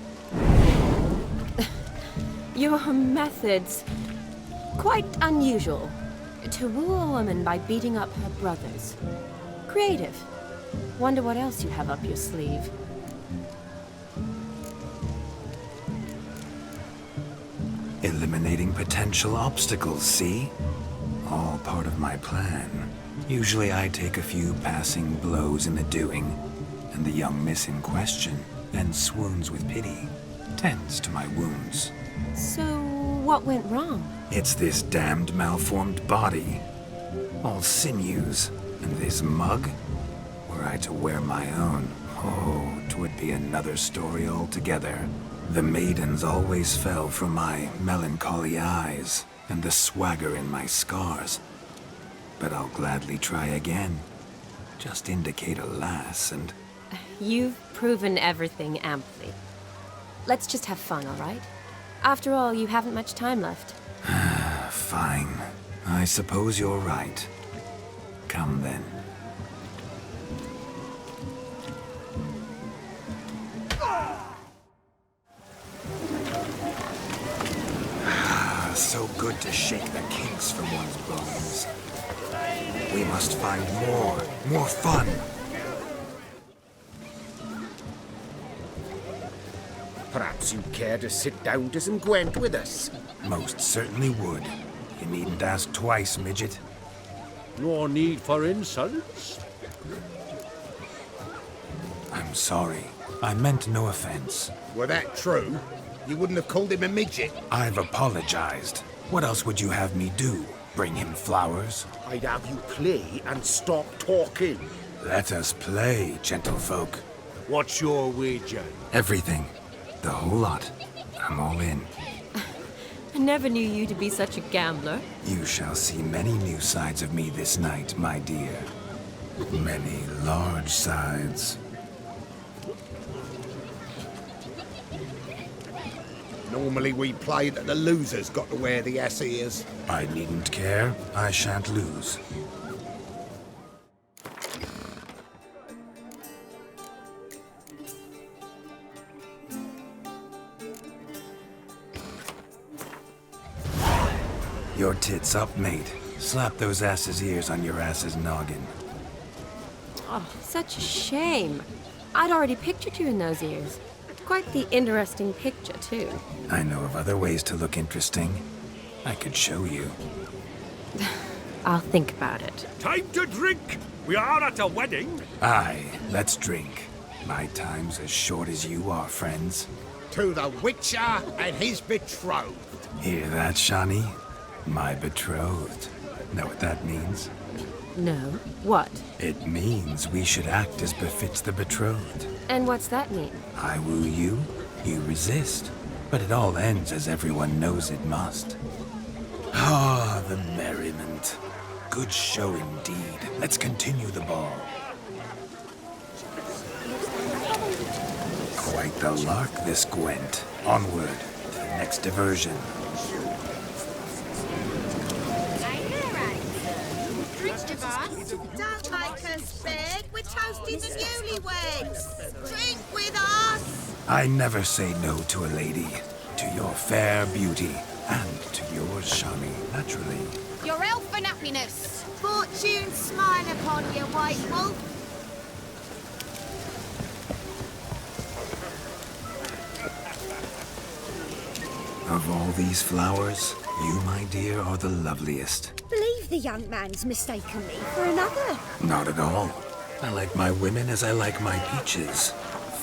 D: Your methods. Quite unusual. To woo a woman by beating up her brothers. Creative. Wonder what else you have up your sleeve.
B: Eliminating potential obstacles, see? All part of my plan. Usually I take a few passing blows in the doing, and the young miss in question then swoons with pity, tends to my wounds.
D: So, what went wrong?
B: It's this damned malformed body. All sinews, and this mug? Were I to wear my own, oh, 'twould be another story altogether. The maidens always fell from my melancholy eyes, and the swagger in my scars. But I'll gladly try again. Just indicate a lass and...
D: You've proven everything amply. Let's just have fun, all right? After all, you haven't much time left.
B: Fine. I suppose you're right. Come then. So good to shake the kinks from one's bones. We must find more fun.
N: Perhaps you'd care to sit down to some Gwent with us?
B: Most certainly would. You needn't ask twice, midget.
H: No need for insults.
B: I'm sorry. I meant no offense.
N: Were that true, you wouldn't have called him a midget.
B: I've apologized. What else would you have me do? Bring him flowers?
N: I'd have you play and stop talking.
B: Let us play, gentlefolk.
H: What's your wager?
B: Everything. The whole lot. I'm all in.
D: I never knew you to be such a gambler.
B: You shall see many new sides of me this night, my dear. Many large sides.
N: Normally we play that the loser's got to wear the ass ears.
B: I needn't care. I shan't lose. Your tits up, mate. Slap those asses' ears on your ass's noggin.
D: Oh, such a shame. I'd already pictured you in those ears. Quite the interesting picture, too.
B: I know of other ways to look interesting. I could show you.
D: I'll think about it.
H: Time to drink! We are at a wedding.
B: Aye, let's drink. My time's as short as you are, friends.
N: To the Witcher and his betrothed.
B: Hear that, Shani? My betrothed. Know what that means?
D: No. What?
B: It means we should act as befits the betrothed.
D: And what's that mean?
B: I woo you, you resist. But it all ends as everyone knows it must. Ah, the merriment. Good show indeed. Let's continue the ball. Quite the lark, this Gwent. Onward to the next diversion.
O: Don't make us beg. We're toasting the newlyweds. Drink with us.
B: I never say no to a lady. To your fair beauty. And to yours, Shani, naturally.
O: Your elfin happiness. Fortune smile upon you, White Wolf.
B: Of all these flowers, you, my dear, are the loveliest.
G: Believe the young man's mistaken me for another.
B: Not at all. I like my women as I like my peaches.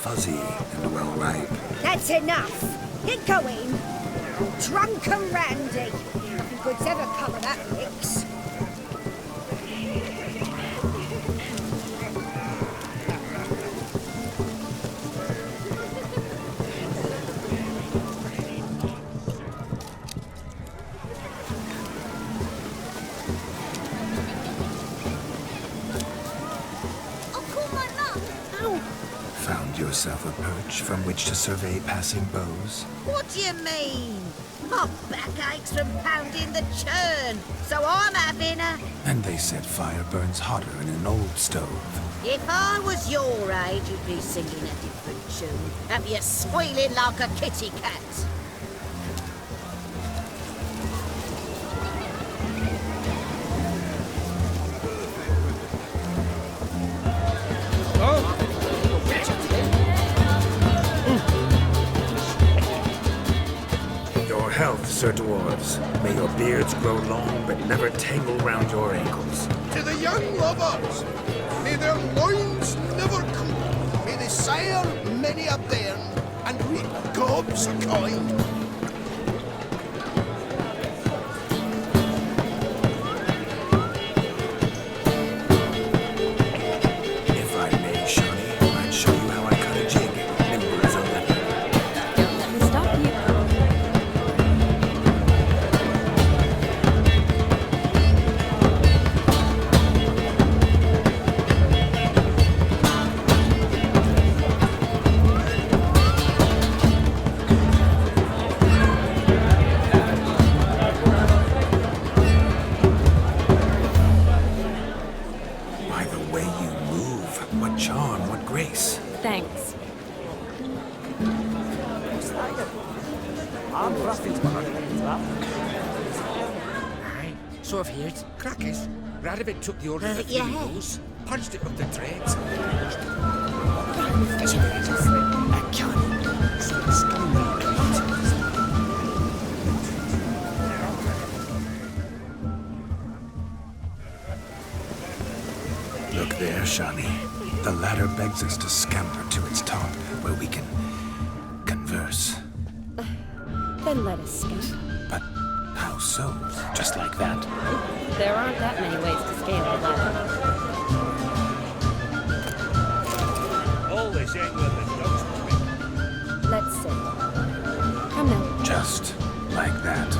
B: Fuzzy and well ripe.
G: That's enough. Get going. Drunken Randy. Nothing good's ever come of that mix.
B: Found yourself a perch from which to survey passing beaux?
O: What do you mean? My back aches from pounding the churn, so I'm having a...
B: And they said fire burns hotter in an old stove.
O: If I was your age, you'd be singing a different tune. Have you squealing like a kitty cat?
B: Your health, Sir Dwarves. May your beards grow long, but never tangle round your ankles.
L: To the young lovers, may their loins never cool. May they sire many a bairn and reap gobs of coin.
B: If I may, Shawnee, I'd show you how I cut a jig, nimble as a leopard.
D: Don't let me stop you.
B: By the way you move, what charm, what grace.
D: Thanks.
J: So I've heard. Crackers. Radovid took the order of the
O: yeah.
J: Rules, punched it up the trades.
B: Look there, Shawnee. The ladder begs us to scamper to its top, where we can converse.
D: Then let us scamper.
B: But how so?
C: Just like that.
D: There aren't that many ways to scale a ladder.
H: All this ain't worth a dog's trick.
D: Let's sit. Come now.
B: Just like that.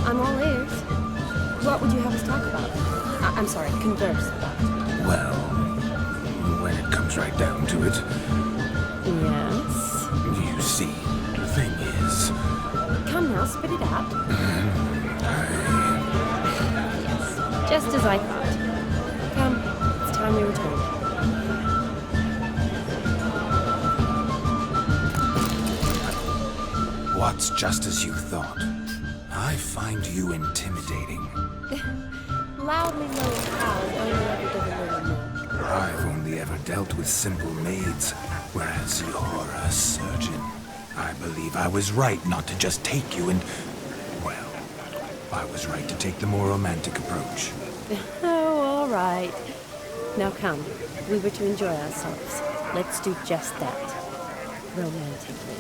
D: I'm all ears. What would you have us talk about? I'm sorry, converse about.
B: Well, when it comes right down to it,
D: Yes?
B: you see, the thing is,
D: Come now, spit it out. Yes, just as I thought. Come, it's time we returned.
B: what's just as you thought? I find you intimidating.
D: Loudly low cows only ever give a little milk.
B: I've only ever dealt with simple maids, whereas you're a surgeon. I believe I was right not to just take you and... well, I was right to take the more romantic approach.
D: Oh, all right. Now come, we were to enjoy ourselves. Let's do just that. Romantically.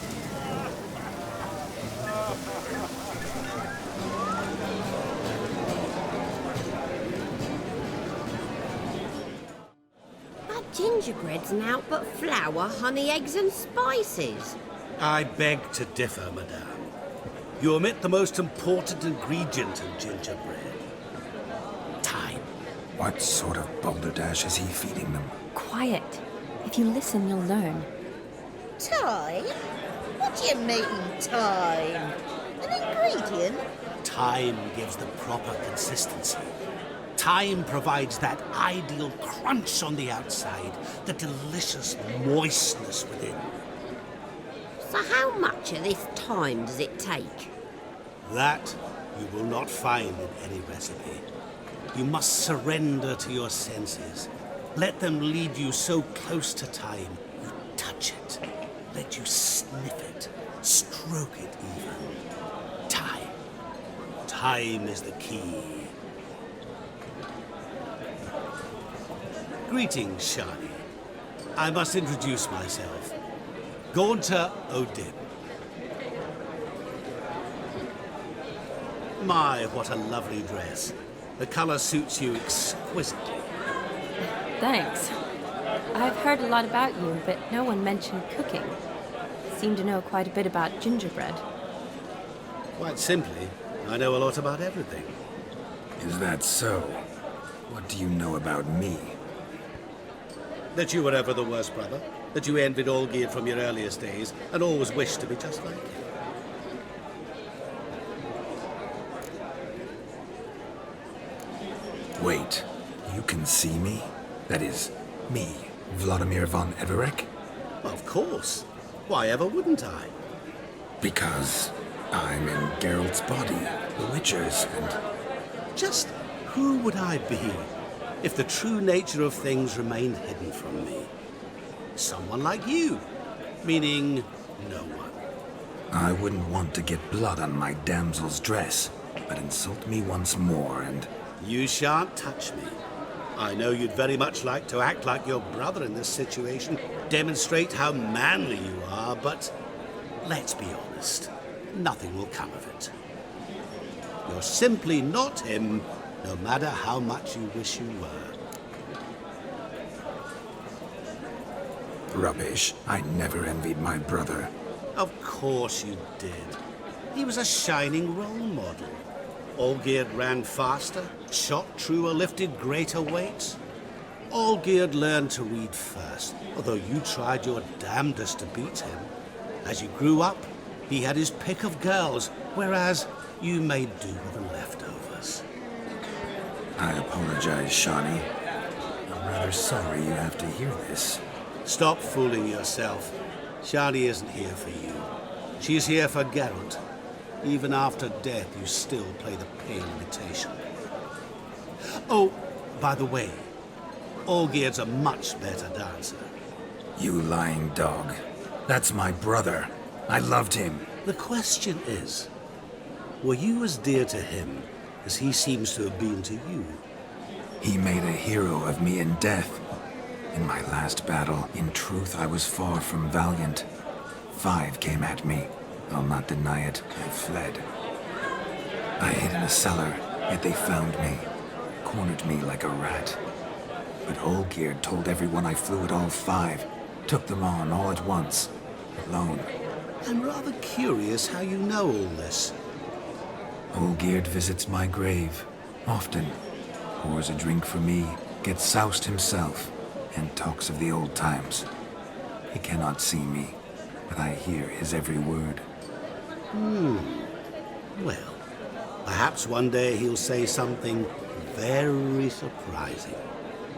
O: Gingerbread's naught but flour, honey, eggs and spices.
K: I beg to differ, madame. You omit the most important ingredient in gingerbread. Time.
B: What sort of balderdash is he feeding them?
D: Quiet. If you listen, you'll learn.
O: Time? What do you mean, time? An ingredient?
K: Time gives the proper consistency. Time provides that ideal crunch on the outside, the delicious moistness within.
O: So how much of this time does it take?
K: That you will not find in any recipe. You must surrender to your senses. Let them lead you so close to time, you touch it. let you sniff it, stroke it even. Time. Time is the key. Greetings, Shani. I must introduce myself. Gaunter O'Dim. My, what a lovely dress. The color suits you exquisitely.
D: Thanks. I've heard a lot about you, but no one mentioned cooking. Seem to know quite a bit about gingerbread.
K: Quite simply, I know a lot about everything.
B: Is that so? What do you know about me?
K: That you were ever the worst brother. That you envied Olgierd from your earliest days and always wished to be just like him.
B: Wait, you can see me? That is, me, Vladimir von Everec?
K: Of course. Why ever wouldn't I?
B: Because I'm in Geralt's body, the Witcher's, and...
K: Just who would I be if the true nature of things remained hidden from me? Someone like you, meaning no one.
B: I wouldn't want to get blood on my damsel's dress, but insult me once more and...
K: You shan't touch me. I know you'd very much like to act like your brother in this situation, demonstrate how manly you are, but let's be honest, nothing will come of it. You're simply not him, no matter how much you wish you were.
B: Rubbish. I never envied my brother.
K: Of course you did. He was a shining role model. Olgierd ran faster, shot truer, lifted greater weights. Olgierd learned to read first, although you tried your damnedest to beat him. As you grew up, he had his pick of girls, whereas you made do with the leftovers.
B: I apologize, Shani. I'm rather sorry you have to hear this.
K: Stop fooling yourself. Shani isn't here for you. She's here for Geralt. Even after death, you still play the pale imitation. Oh, by the way, Olgierd's a much better dancer.
B: You lying dog. That's my brother. I loved him.
K: The question is, were you as dear to him as he seems to have been to you?
B: He made a hero of me in death. In my last battle, in truth, I was far from valiant. 5 came at me. I'll not deny it, I fled. I hid in a cellar, yet they found me, cornered me like a rat. But Olgierd told everyone I flew at all 5, took them on all at once, alone.
K: I'm rather curious how you know all this.
B: Olgierd visits my grave, often, pours a drink for me, gets soused himself, and talks of the old times. He cannot see me, but I hear his every word.
K: Well, perhaps one day he'll say something very surprising.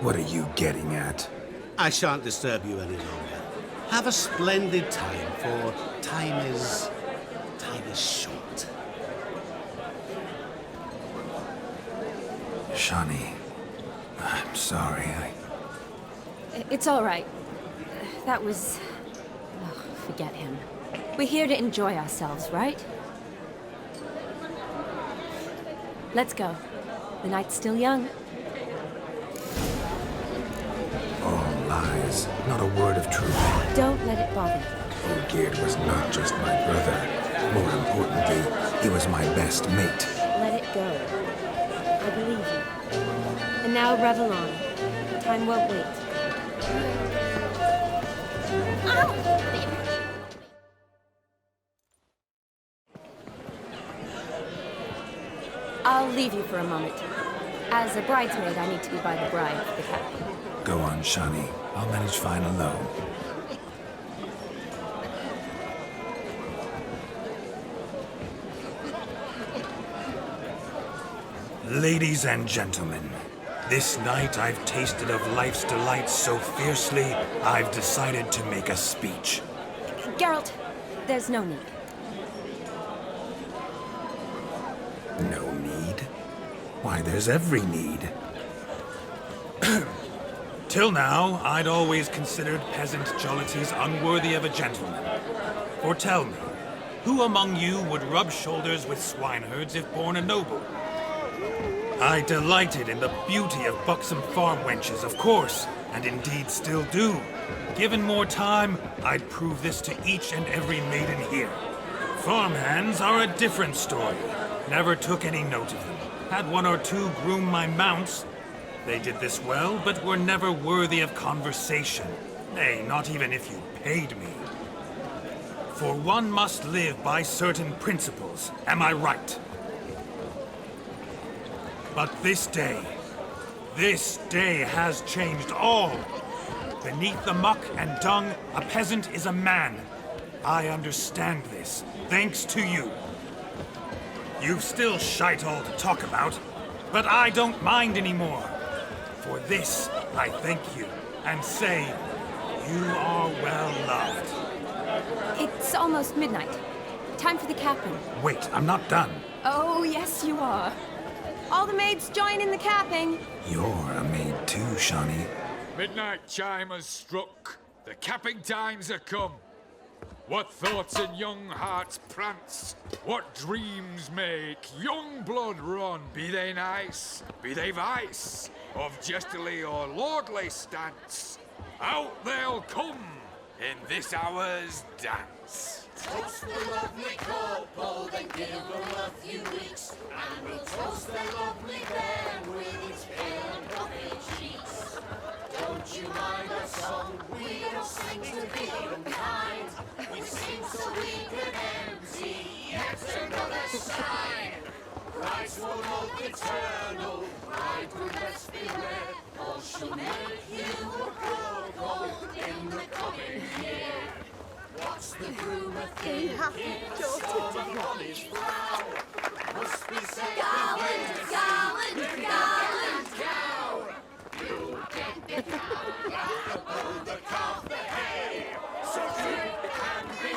B: What are you getting at?
K: I shan't disturb you any longer. Have a splendid time, for time is short.
B: Shani, I'm sorry,
D: It's all right. That was... Oh, forget him. We're here to enjoy ourselves, right? Let's go. The night's still young.
B: All lies, not a word of truth.
D: Don't let it bother you.
B: Olgierd was not just my brother. More importantly, he was my best mate.
D: Let it go. I believe you. And now revel on. Time won't wait. I'll leave you for a moment. As a bridesmaid, I need to be by the bride for the captain.
B: Go on, Shani. I'll manage fine alone. Ladies and gentlemen, this night I've tasted of life's delights so fiercely, I've decided to make a speech.
D: Geralt, there's no need.
B: No need? Why, there's every need. Till now, I'd always considered peasant jollities unworthy of a gentleman. For tell me, who among you would rub shoulders with swineherds if born a noble? I delighted in the beauty of buxom farm wenches, of course, and indeed still do. Given more time, I'd prove this to each and every maiden here. Farmhands are a different story. Never took any note of them. Had one or two groom my mounts. They did this well, but were never worthy of conversation. Nay, not even if you paid me. For one must live by certain principles, am I right? But this day has changed all. Beneath the muck and dung, a peasant is a man. I understand this, thanks to you. You've still shite all to talk about, but I don't mind anymore. For this, I thank you, and say, you are well loved.
D: It's almost midnight. Time for the capping.
B: Wait, I'm not done.
D: Oh, yes, you are. All the maids join in the capping.
B: You're a maid too, Shawnee.
J: Midnight chime has struck. The capping times are come. What thoughts in young hearts prance? What dreams make young blood run? Be they nice, be they vice, of jestily or lordly stance, out they'll come in this hour's dance.
P: Toast the lovely couple, then give them a few weeks, and we'll toast the lovely band with its pale and puffy cheeks. Don't you mind our song? We don't sing to be unkind. We sing so we can empty yet another shrine. Christ will hope eternal, bride will best beware, or she'll make you a cuckold in the coming year. What's the groom a thinking? Storm upon his brow. Must be said Garland, cow. You'll get the cow out above the calf the hay. So drink and be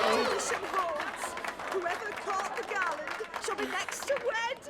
I: Tradition holds. Whoever caught the garland shall be next to wed.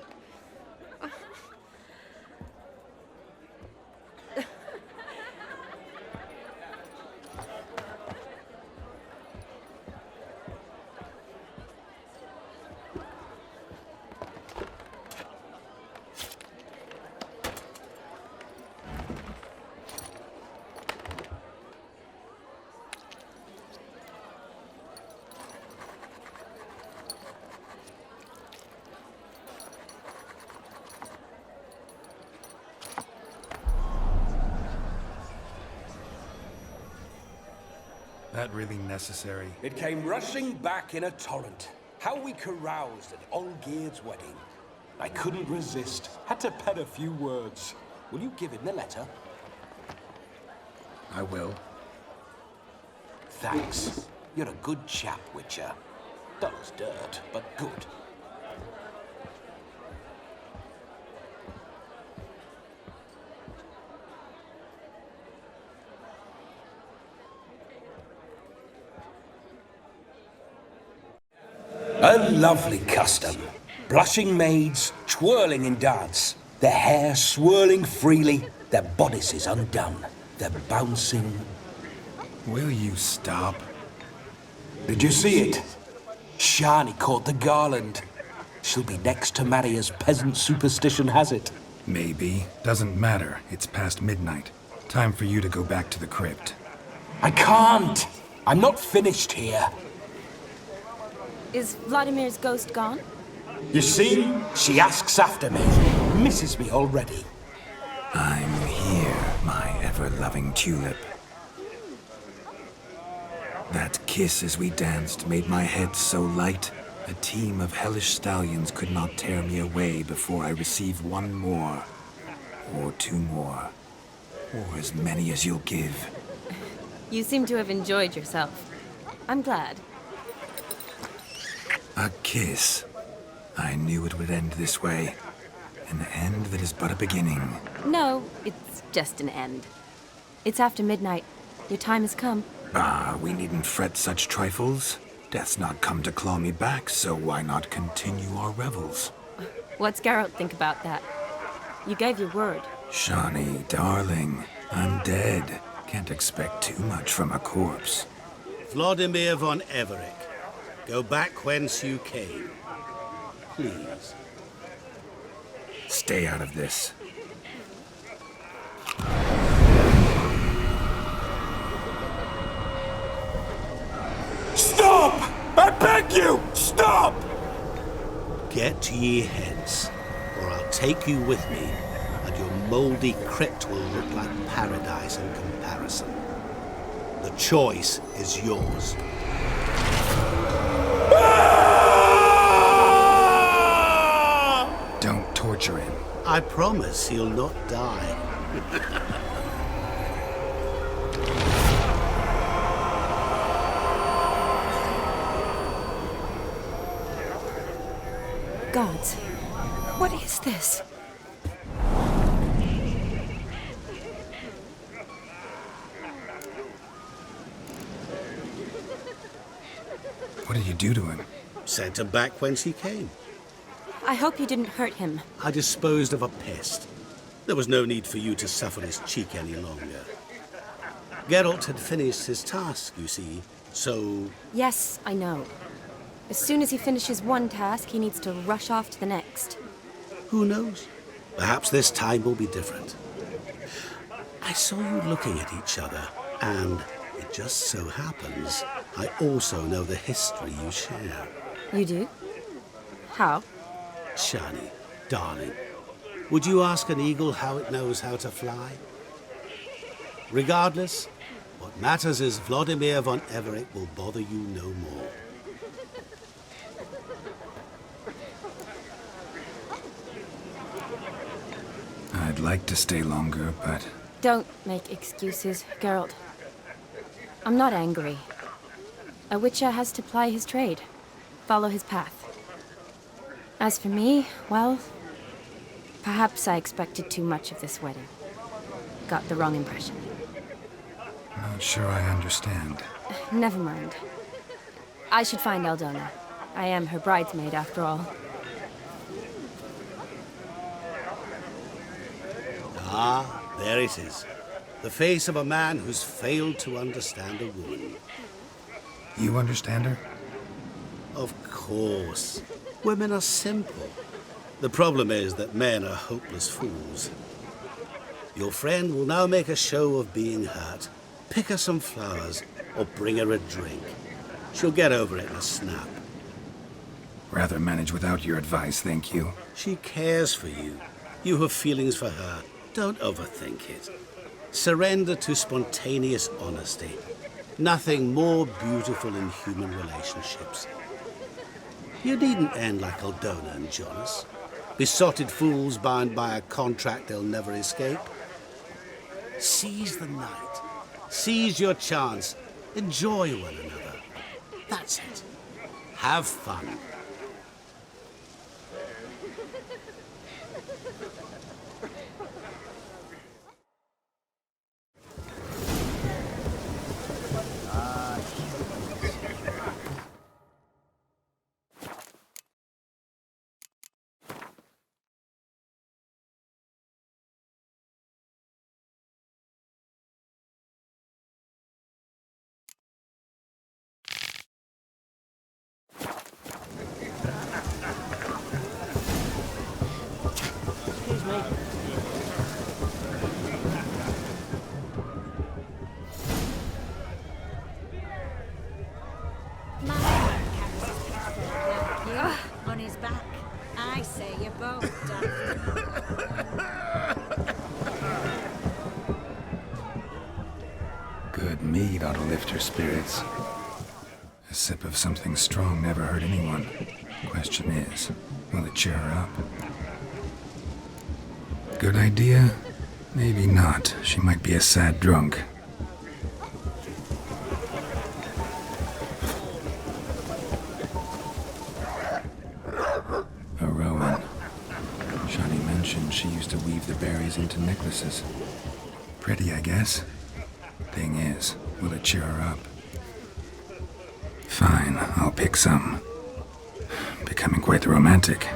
B: That really necessary?
C: It came rushing back in a torrent. How we caroused at Olgierd's wedding. I couldn't resist. Had to pen a few words. Will you give him the letter?
B: I will.
C: Thanks. You're a good chap, Witcher. Dull as dirt, but good. A lovely custom. Blushing maids, twirling in dance, their hair swirling freely, their bodices undone, their bouncing...
B: Will you stop?
C: Did you see it? Shani caught the garland. She'll be next to marry as peasant superstition has it.
B: Maybe. Doesn't matter. It's past midnight. Time for you to go back to the crypt.
C: I can't! I'm not finished here.
D: Is Vladimir's ghost gone?
C: You see? She asks after me. Misses me already.
B: I'm here, my ever-loving tulip. That kiss as we danced made my head so light, a team of hellish stallions could not tear me away before I receive one more, or two more, or as many as you'll give.
D: You seem to have enjoyed yourself. I'm glad.
B: A kiss. I knew it would end this way. An end that is but a beginning.
D: No, it's just an end. It's after midnight. Your time has come.
B: Ah, we needn't fret such trifles. Death's not come to claw me back, so why not continue our revels?
D: What's Geralt think about that? You gave your word.
B: Shawnee, darling, I'm dead. Can't expect too much from a corpse.
K: Vladimir von Everick, go back whence you came. Please.
B: Stay out of this.
K: Stop! I beg you! Stop! Get ye hence, or I'll take you with me, and your mouldy crypt will look like paradise in comparison. The choice is yours.
B: Don't torture him.
K: I promise he'll not die.
D: Gods, what is this?
B: What did you do to him?
K: Sent him back whence he came.
D: I hope you didn't hurt him.
K: I disposed of a pest. There was no need for you to suffer his cheek any longer. Geralt had finished his task, you see, so...
D: Yes, I know. As soon as he finishes one task, he needs to rush off to the next.
K: Who knows? Perhaps this time will be different. I saw you looking at each other, and it just so happens I also know the history you share.
D: You do? How?
K: Shani, darling, would you ask an eagle how it knows how to fly? Regardless, what matters is Vladimir von Everick will bother you no more.
B: I'd like to stay longer, but...
D: Don't make excuses, Geralt. I'm not angry. A witcher has to ply his trade, follow his path. As for me, well, perhaps I expected too much of this wedding. Got the wrong impression.
B: Not sure I understand.
D: Never mind. I should find Eldona. I am her bridesmaid, after all.
K: Ah, there it is. The face of a man who's failed to understand a woman.
B: You understand her?
K: Of course. Women are simple. The problem is that men are hopeless fools. Your friend will now make a show of being hurt, pick her some flowers, or bring her a drink. She'll get over it in a snap.
B: Rather manage without your advice, thank you.
K: She cares for you. You have feelings for her. Don't overthink it. Surrender to spontaneous honesty. Nothing more beautiful in human relationships. You needn't end like Eldona and Jonas. Besotted fools bound by a contract they'll never escape. Seize the night. Seize your chance. Enjoy one another. That's it. Have fun.
O: On his back. I say you're both done.
B: Good mead ought to lift her spirits. A sip of something strong never hurt anyone. Question is, will it cheer her up? Good idea? Maybe not. She might be a sad drunk. A Rowan. Shani mentioned she used to weave the berries into necklaces. Pretty, I guess. Thing is, will it cheer her up? Fine, I'll pick some. Becoming quite the romantic.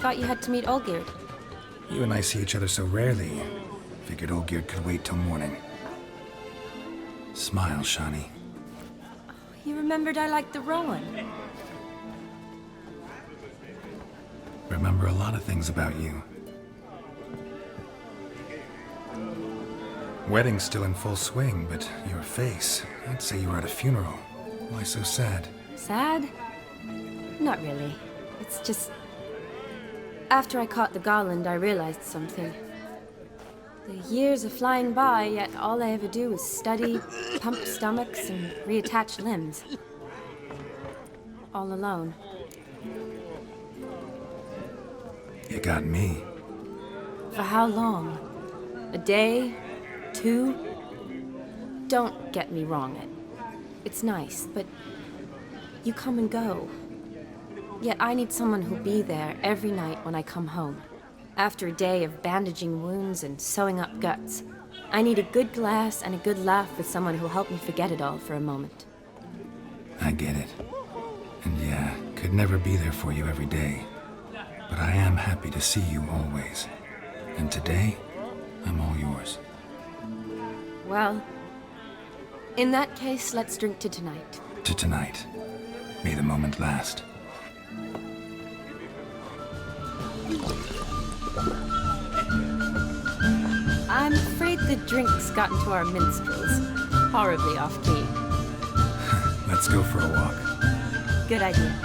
D: thought you had to meet Olgierd.
B: You and I see each other so rarely. Figured Olgierd could wait till morning. Smile, Shani.
D: You remembered I liked the Rowan.
B: Remember a lot of things about you. Wedding's still in full swing, but your face, I'd say you were at a funeral. Why so sad?
D: Sad? Not really. It's just... After I caught the garland, I realized something. The years are flying by, yet all I ever do is study, pump stomachs, and reattach limbs. All alone.
B: You got me.
D: For how long? A day? 2? Don't get me wrong, it's nice, but you come and go. Yet I need someone who'll be there every night when I come home. After a day of bandaging wounds and sewing up guts, I need a good glass and a good laugh with someone who'll help me forget it all for a moment.
B: I get it. And yeah, could never be there for you every day. But I am happy to see you always. And today, I'm all yours.
D: Well, in that case, let's drink to tonight.
B: To tonight. May the moment last.
D: I'm afraid the drinks got into our minstrels. Horribly off-key.
B: Let's go for a walk.
D: Good idea.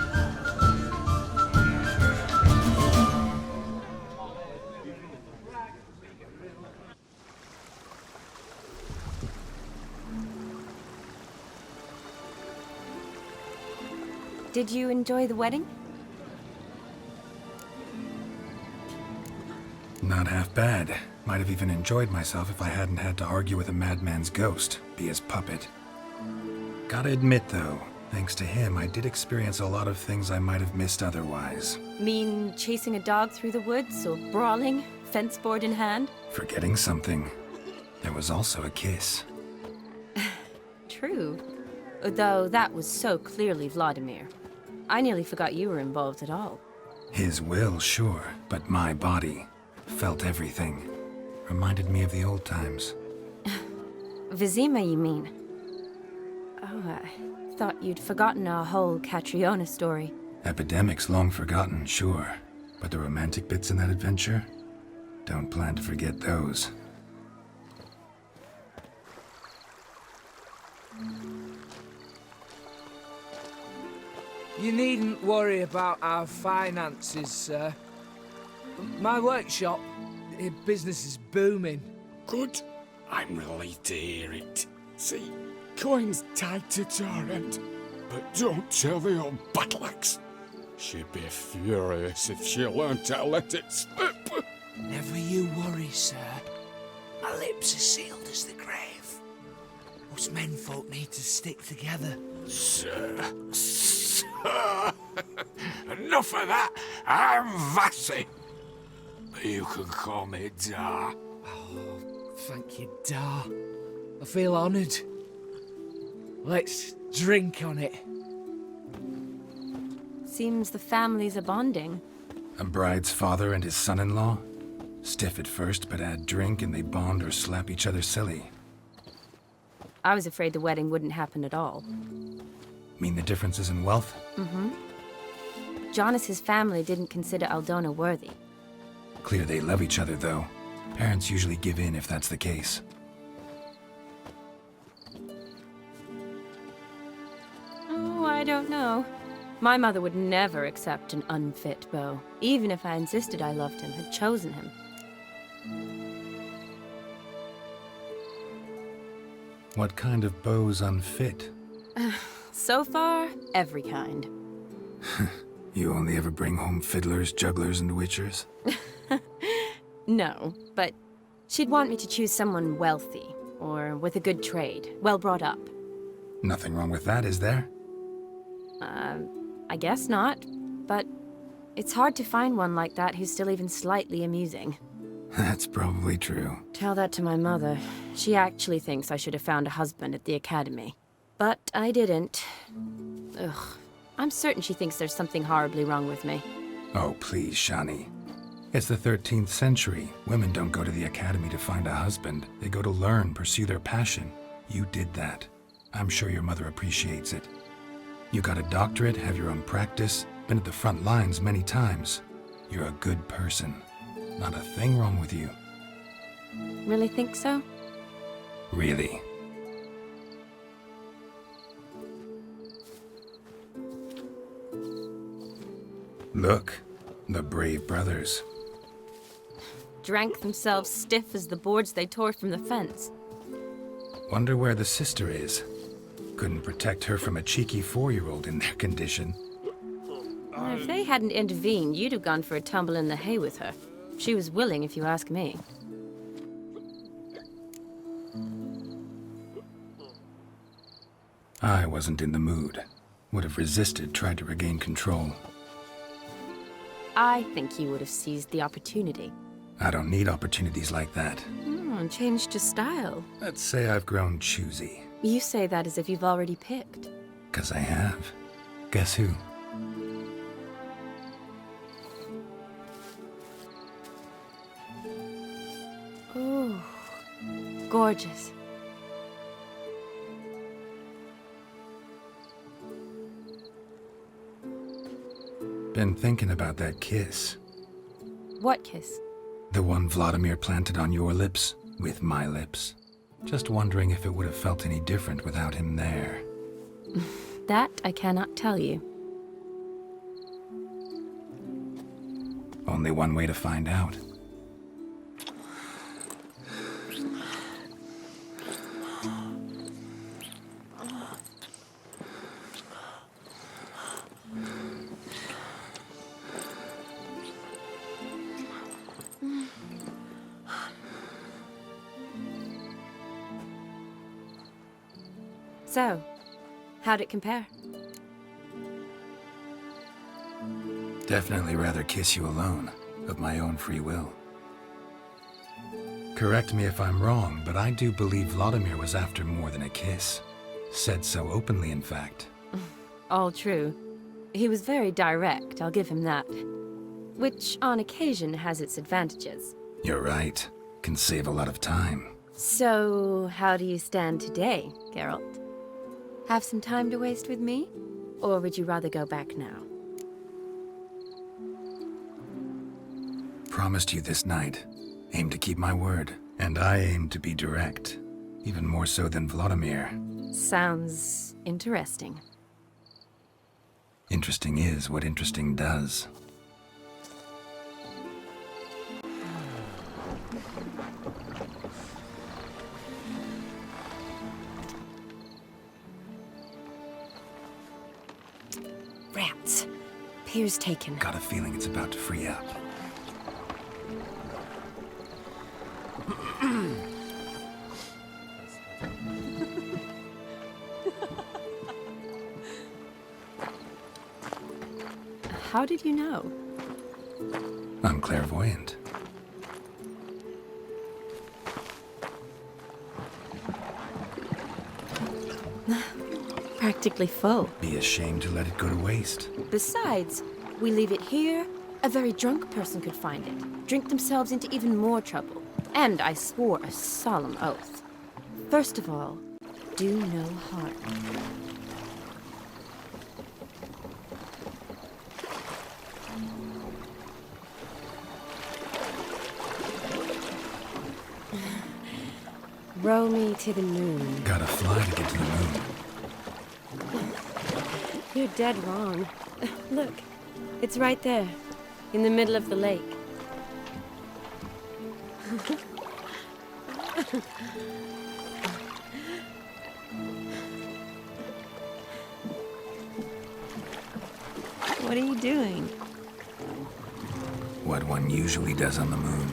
D: Did you enjoy the wedding?
B: Not half bad. Might have even enjoyed myself if I hadn't had to argue with a madman's ghost, be his puppet. Gotta admit, though, thanks to him, I did experience a lot of things I might have missed otherwise.
D: Mean chasing a dog through the woods, or brawling, fence board in hand?
B: Forgetting something. There was also a kiss.
D: True. Though that was so clearly Vladimir. I nearly forgot you were involved at all.
B: His will, sure, but my body felt everything. Reminded me of the old times.
D: Vizima, you mean? Oh, I thought you'd forgotten our whole Catriona story.
B: Epidemics long forgotten, sure. But the romantic bits in that adventure? Don't plan to forget those.
F: You needn't worry about our finances, sir. My workshop, business is booming.
Q: Good. I'm relieved to hear it. See, coin's tight at our end. But don't tell the old battle-axe. She'd be furious if she learned to let it slip.
F: Never you worry, sir. My lips are sealed as the grave. Us menfolk need to stick together.
Q: Sir. Enough of that. I'm Vassy. You can call me Dar.
F: Oh, thank you, Dar. I feel honoured. Let's drink on it.
D: Seems the families are bonding.
B: A bride's father and his son-in-law? Stiff at first, but add drink and they bond or slap each other silly.
D: I was afraid the wedding wouldn't happen at all.
B: Mean the differences in wealth?
D: Mm-hmm. Jonas's family didn't consider Aldona worthy.
B: Clear they love each other, though. Parents usually give in if that's the case.
D: Oh, I don't know. My mother would never accept an unfit beau, even if I insisted I loved him, had chosen him.
B: What kind of beau's unfit?
D: So far, every kind.
B: You only ever bring home fiddlers, jugglers, and witchers?
D: No, but she'd want me to choose someone wealthy, or with a good trade, well brought up.
B: Nothing wrong with that, is there?
D: I guess not, but it's hard to find one like that who's still even slightly amusing.
B: That's probably true.
D: Tell that to my mother. She actually thinks I should have found a husband at the academy. But I didn't. Ugh. I'm certain she thinks there's something horribly wrong with me.
B: Oh, please, Shani. It's the 13th century. Women don't go to the academy to find a husband. They go to learn, pursue their passion. You did that. I'm sure your mother appreciates it. You got a doctorate, have your own practice, been at the front lines many times. You're a good person. Not a thing wrong with you.
D: Really think so?
B: Really. Look, the brave brothers.
D: Drank themselves stiff as the boards they tore from the fence.
B: Wonder where the sister is. Couldn't protect her from a cheeky 4-year-old in their condition.
D: If they hadn't intervened, you'd have gone for a tumble in the hay with her. She was willing, if you ask me.
B: I wasn't in the mood. Would have resisted, tried to regain control.
D: I think you would have seized the opportunity.
B: I don't need opportunities like that.
D: Changed your style.
B: Let's say I've grown choosy.
D: You say that as if you've already picked.
B: 'Cause I have. Guess who?
D: Oh, gorgeous.
B: Been thinking about that kiss.
D: What kiss?
B: The one Vladimir planted on your lips, with my lips. Just wondering if it would have felt any different without him there.
D: That I cannot tell you.
B: Only one way to find out.
D: So, how'd it compare?
B: Definitely rather kiss you alone, of my own free will. Correct me if I'm wrong, but I do believe Vladimir was after more than a kiss. Said so openly, in fact.
D: All true. He was very direct, I'll give him that. Which, on occasion, has its advantages.
B: You're right. Can save a lot of time.
D: So, how do you stand today, Geralt? Have some time to waste with me? Or would you rather go back now?
B: Promised you this night. Aim to keep my word. And I aim to be direct. Even more so than Vladimir.
D: Sounds interesting.
B: Interesting is what interesting does.
D: Rats. Pier's taken.
B: Got a feeling it's about to free up.
D: How did you know?
B: I'm clairvoyant.
D: Practically full.
B: Be ashamed to let it go to waste.
D: Besides, we leave it here, a very drunk person could find it, drink themselves into even more trouble. And I swore a solemn oath. First of all, do no harm. Row me to the moon.
B: Gotta fly to get to the moon.
D: You're dead wrong. Look, it's right there, in the middle of the lake. What are you doing?
B: What one usually does on the moon.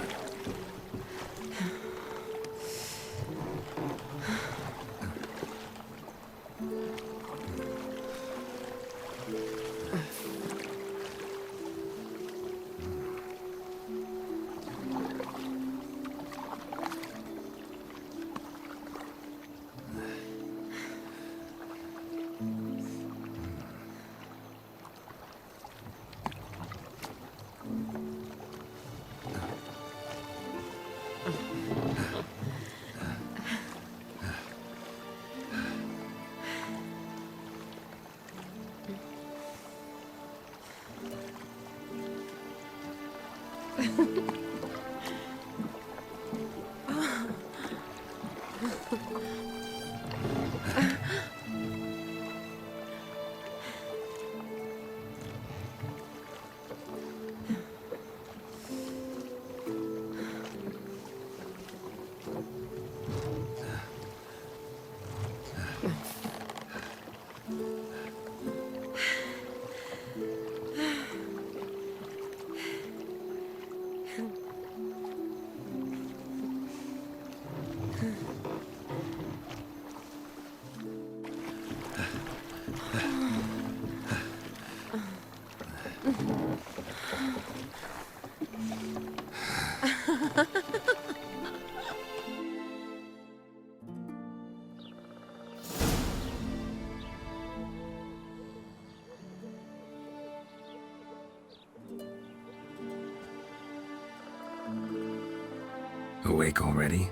B: Awake already?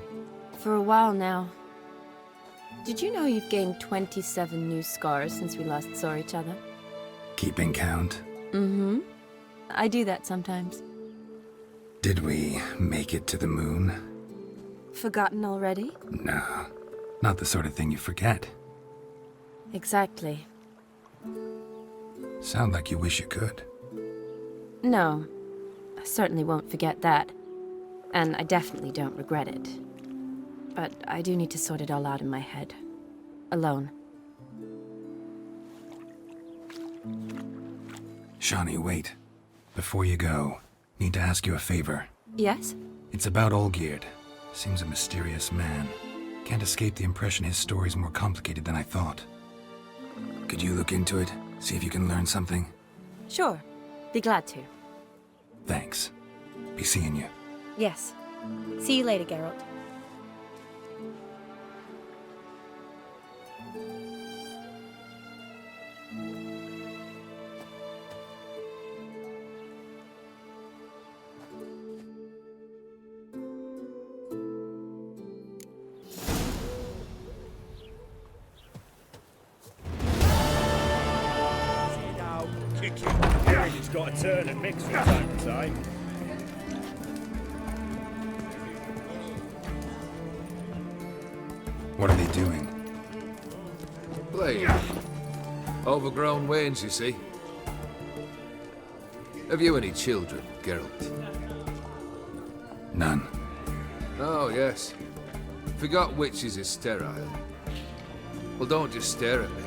D: For a while now. Did you know you've gained 27 new scars since we last saw each other?
B: Keeping count?
D: Mm-hmm. I do that sometimes.
B: Did we make it to the moon?
D: Forgotten already?
B: No, not the sort of thing you forget.
D: Exactly.
B: Sound like you wish you could.
D: No, I certainly won't forget that. And I definitely don't regret it. But I do need to sort it all out in my head. Alone.
B: Shani, wait. Before you go, need to ask you a favor.
D: Yes?
B: It's about Olgierd. Seems a mysterious man. Can't escape the impression his story's more complicated than I thought. Could you look into it? See if you can learn something?
D: Sure. Be glad to.
B: Thanks. Be seeing you.
D: Yes. See you later, Geralt.
H: It's got to turn and mix from time to time.
B: What are they doing?
R: Playing. Overgrown wains, you see. Have you any children, Geralt?
B: None.
R: Oh, yes. Forgot witches is sterile. Well, don't just stare at me.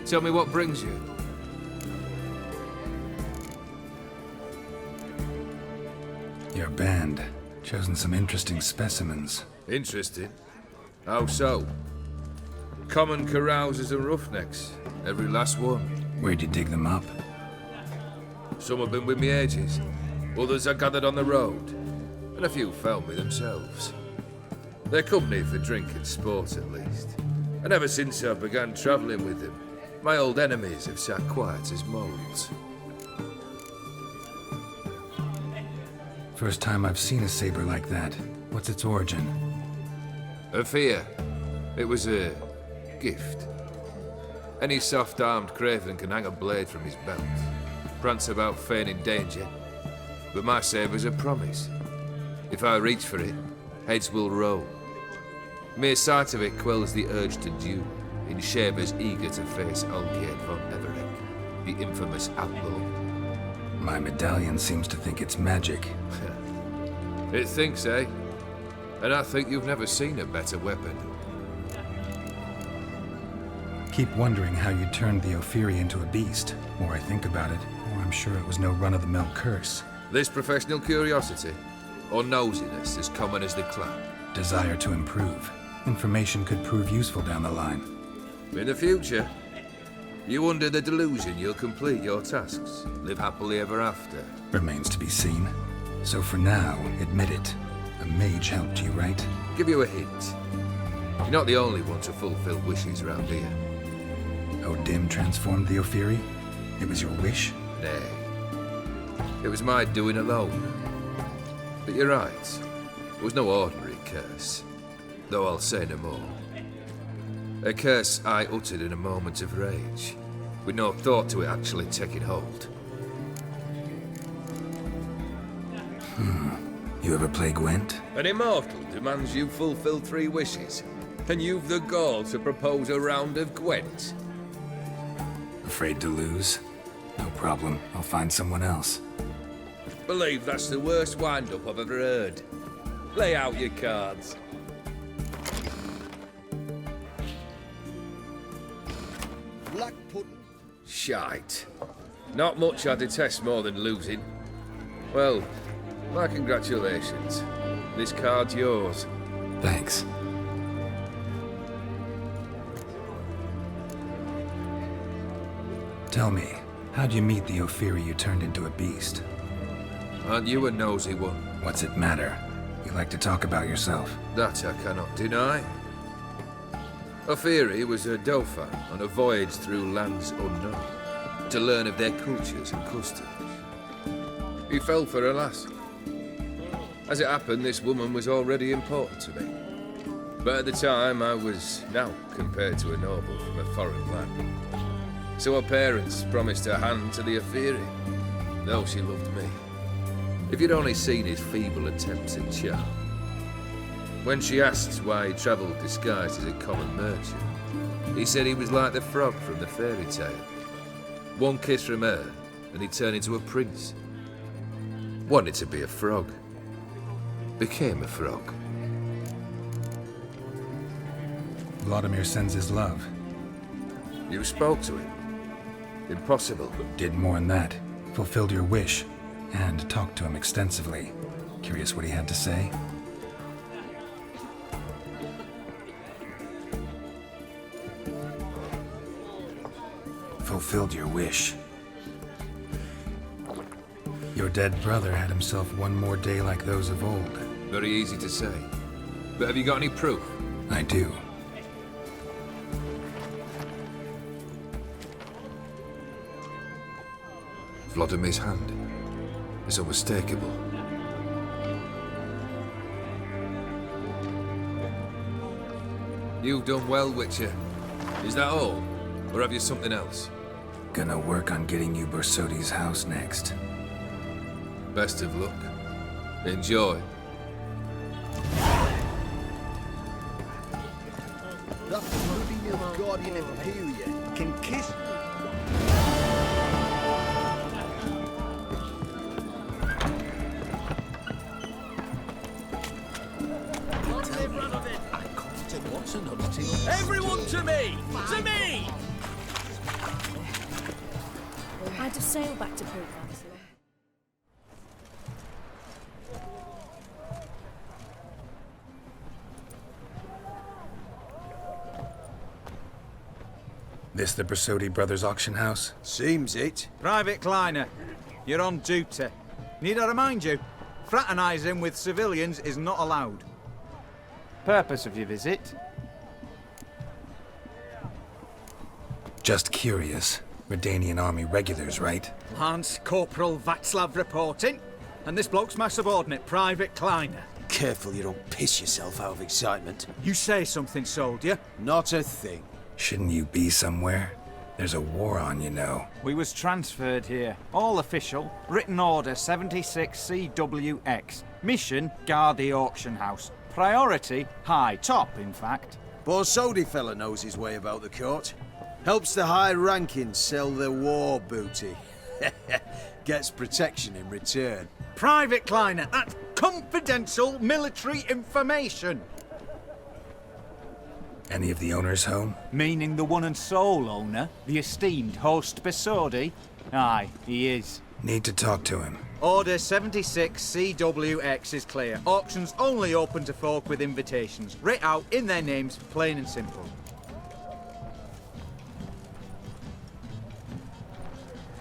R: Tell me what brings you.
B: Your band. Chosen some interesting specimens.
R: Interesting? How so? Common carousers and roughnecks. Every last one.
B: Where'd you dig them up?
R: Some have been with me ages. Others I gathered on the road. And a few found me themselves. They're company for drink and sport, at least. And ever since I began travelling with them, my old enemies have sat quiet as moles.
B: First time I've seen a saber like that. What's its origin?
R: A fear. It was a gift. Any soft-armed craven can hang a blade from his belt, prance about feigning danger. But my saber's a promise. If I reach for it, heads will roll. Mere sight of it quells the urge to duel, in shavers eager to face Olgierd von Everec, the infamous outlaw.
B: My medallion seems to think it's magic.
R: It thinks, eh? And I think you've never seen a better weapon.
B: Keep wondering how you turned the Ophiri into a beast. More I think about it, more I'm sure it was no run-of-the-mill curse.
R: This professional curiosity, or nosiness as common as the clan?
B: Desire to improve. Information could prove useful down the line.
R: In the future, you under the delusion you'll complete your tasks, live happily ever after.
B: Remains to be seen. So for now, admit it. A mage helped you, right?
R: Give you a hint. You're not the only one to fulfill wishes around here.
B: O'Dim transformed the Ophiri? It was your wish?
R: Nay. It was my doing alone. But you're right. It was no ordinary curse. Though I'll say no more. A curse I uttered in a moment of rage, with no thought to it actually taking hold.
B: You ever play Gwent?
R: An immortal demands you fulfill 3 wishes, and you've the gall to propose a round of Gwent.
B: Afraid to lose? No problem. I'll find someone else.
R: Believe that's the worst wind-up I've ever heard. Lay out your cards.
L: Black pudding.
R: Shite. Not much I detest more than losing. Well, my congratulations. This card's yours.
B: Thanks. Tell me, how'd you meet the Ophiri you turned into a beast?
R: Aren't you a nosy one?
B: What's it matter? You like to talk about yourself.
R: That I cannot deny. Ophiri was a Dauphin on a voyage through lands unknown, to learn of their cultures and customs. He fell for a lass. As it happened, this woman was already important to me. But at the time, I was now compared to a noble from a foreign land. So her parents promised her hand to the Ophiri, though she loved me. If you'd only seen his feeble attempts at charm. When she asked why he travelled disguised as a common merchant, he said he was like the frog from the fairy tale. One kiss from her, and he turned into a prince. Wanted to be a frog. Became a frog.
B: Vladimir sends his love.
R: You spoke to him? Impossible.
B: Did more than that. Fulfilled your wish. And talked to him extensively. Curious what he had to say? Fulfilled your wish. Your dead brother had himself one more day like those of old.
R: Very easy to say. But have you got any proof?
B: I do.
R: Vladimir's hand is unmistakable. You've done well, Witcher. Is that all? Or have you something else?
B: Gonna work on getting you Bersodi's house next.
R: Best of luck. Enjoy.
L: That bloody little Guardian Imperia can kiss.
H: Everyone to me! To me!
E: I had to sail back to Port Council.
B: This the Bersodi Brothers auction house?
M: Seems it.
S: Private Kleiner, you're on duty. Need I remind you, fraternising with civilians is not allowed. Purpose of your visit?
B: Just curious. Redanian army regulars, right?
S: Lance Corporal Václav reporting. And this bloke's my subordinate, Private Kleiner.
M: Careful you don't piss yourself out of excitement.
S: You say something, soldier.
M: Not a thing.
B: Shouldn't you be somewhere? There's a war on, you know.
S: We was transferred here. All official. Written order 76 CWX. Mission, guard the auction house. Priority, high. Top, in fact.
M: Bersodi fella knows his way about the court. Helps the high rankings sell their war booty. Gets protection in return.
S: Private Kleiner, that's confidential military information.
B: Any of the owners home?
S: Meaning the one and sole owner, the esteemed host Bersodi? Aye, he is.
B: Need to talk to him.
S: Order 76 CWX is clear. Auctions only open to folk with invitations. Writ out in their names, plain and simple.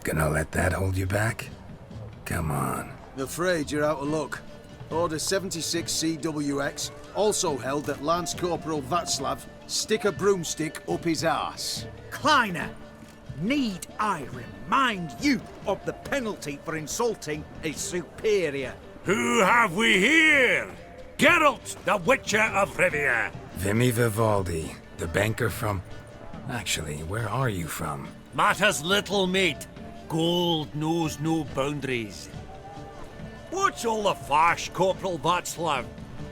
B: Gonna let that hold you back? Come on.
M: Afraid you're out of luck. Order 76 CWX, also held that Lance Corporal Václav stick a broomstick up his arse.
S: Kleiner, need I remind you of the penalty for insulting a superior?
H: Who have we here? Geralt, the Witcher of Rivia.
B: Vimy Vivaldi, the banker from... Actually, where are you from?
H: Matters little, mate. Gold knows no boundaries. What's all the fash, Corporal Václav?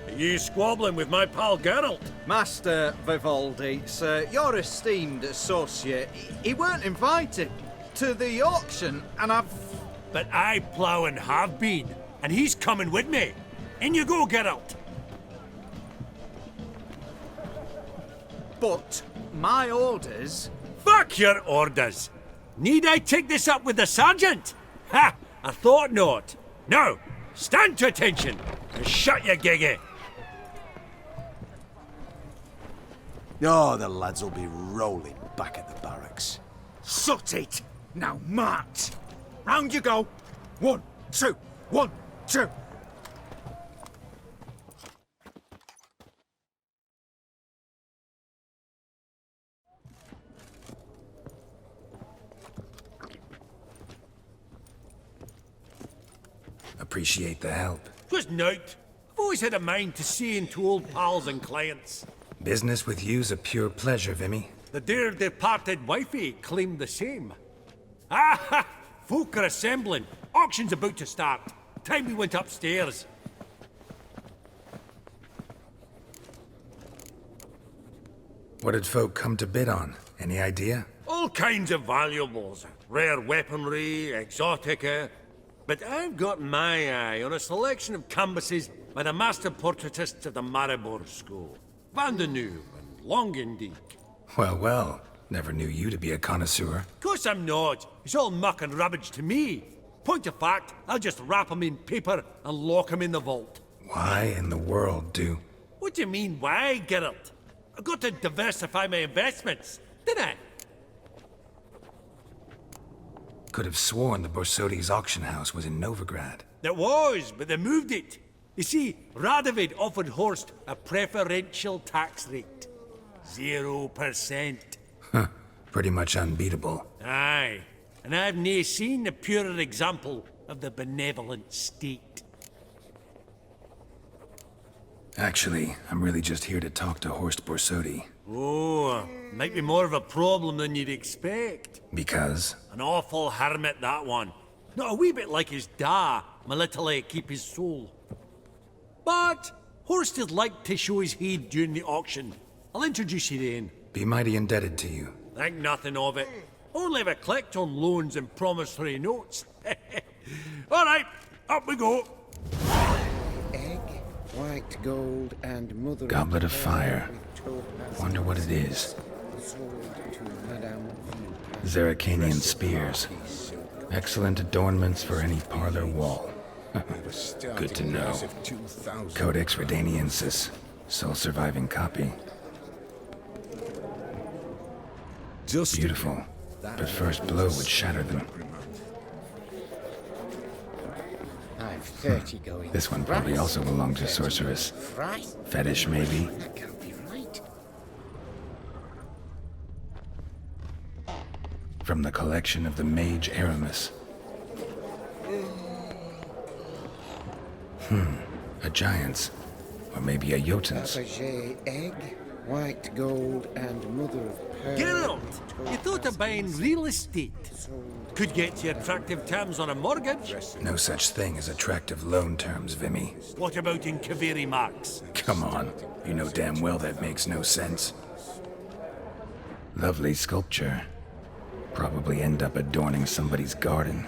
H: Are you squabbling with my pal Geralt?
S: Master Vivaldi, sir, your esteemed associate, he weren't invited to the auction, and I've...
H: But I plough and have been, and he's coming with me. In you go, Geralt.
S: But my orders...
H: Fuck your orders! Need I take this up with the sergeant? Ha! I thought not. Now, stand to attention and shut your giggy.
M: Oh, the lads will be rolling back at the barracks.
T: Sut it! Now march! Round you go! 1, 2, 1, 2!
B: Appreciate the help.
H: 'Twas nowt. I've always had a mind to see into old pals and clients.
B: Business with you's a pure pleasure, Vimy.
H: The dear departed wifey claimed the same. Ah ha! Folk are assembling. Auction's about to start. Time we went upstairs.
B: What did folk come to bid on? Any idea?
H: All kinds of valuables. Rare weaponry, exotica. But I've got my eye on a selection of canvases by the master portraitists of the Maribor School. Van de Nieuw and Longendijk.
B: Well, well. Never knew you to be a connoisseur.
H: Course I'm not. It's all muck and rubbish to me. Point of fact, I'll just wrap 'em in paper and lock 'em in the vault.
B: Why in the world do...
H: What do you mean, why, Geralt? I've got to diversify my investments, didn't I?
B: Could have sworn the Borsodi's auction house was in Novigrad.
H: There was, but they moved it. You see, Radovid offered Horst a preferential tax rate. 0%.
B: Huh. Pretty much unbeatable.
H: Aye. And I've nae seen a purer example of the benevolent state.
B: Actually, I'm really just here to talk to Horst Borsodi.
H: Oh, might be more of a problem than you'd expect.
B: Because?
H: An awful hermit, that one. Not a wee bit like his da, my little keep his soul. But Horst is like to show his head during the auction. I'll introduce you then.
B: Be mighty indebted to you.
H: Think nothing of it. Only if I collect on loans and promissory notes. All right, up we go.
U: Egg, white gold, and mother...
B: Goblet of fire. Wonder what it is. Zeracanian spears. Excellent adornments for any parlor wall. Good to know. Codex Redaniensis. Sole surviving copy. Beautiful. But first blow would shatter them.
U: I've 30 going.
B: This one probably also belonged to Sorceress. Fetish, maybe?
U: That can't be right.
B: From the collection of the Mage Aramis. A giant's. Or maybe a Jotun's.
U: Fabergé egg, white gold, and mother of pearl.
H: Geralt, you thought of buying real estate. Could get you attractive terms on a mortgage.
B: No such thing as attractive loan terms, Vimy.
H: What about in Kaviri marks?
B: Come on. You know damn well that makes no sense. Lovely sculpture. Probably end up adorning somebody's garden.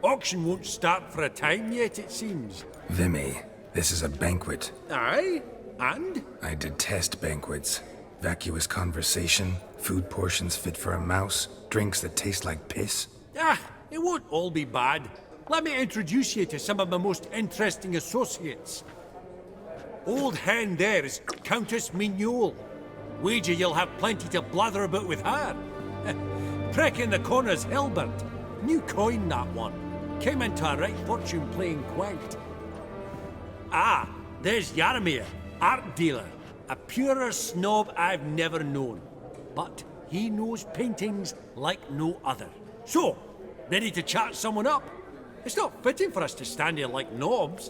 H: Auction won't start for a time yet, it seems.
B: Vimy, this is a banquet.
H: Aye? And?
B: I detest banquets. Vacuous conversation, food portions fit for a mouse, drinks that taste like piss.
H: Ah, it won't all be bad. Let me introduce you to some of my most interesting associates. Old hen there is Countess Mignole. Wager you'll have plenty to blather about with her. Prick in the corner's Hilbert. New coin, that one. Came into a right fortune playing quaint. Ah, there's Yaramir, art dealer. A purer snob I've never known. But he knows paintings like no other. So, ready to chat someone up? It's not fitting for us to stand here like knobs.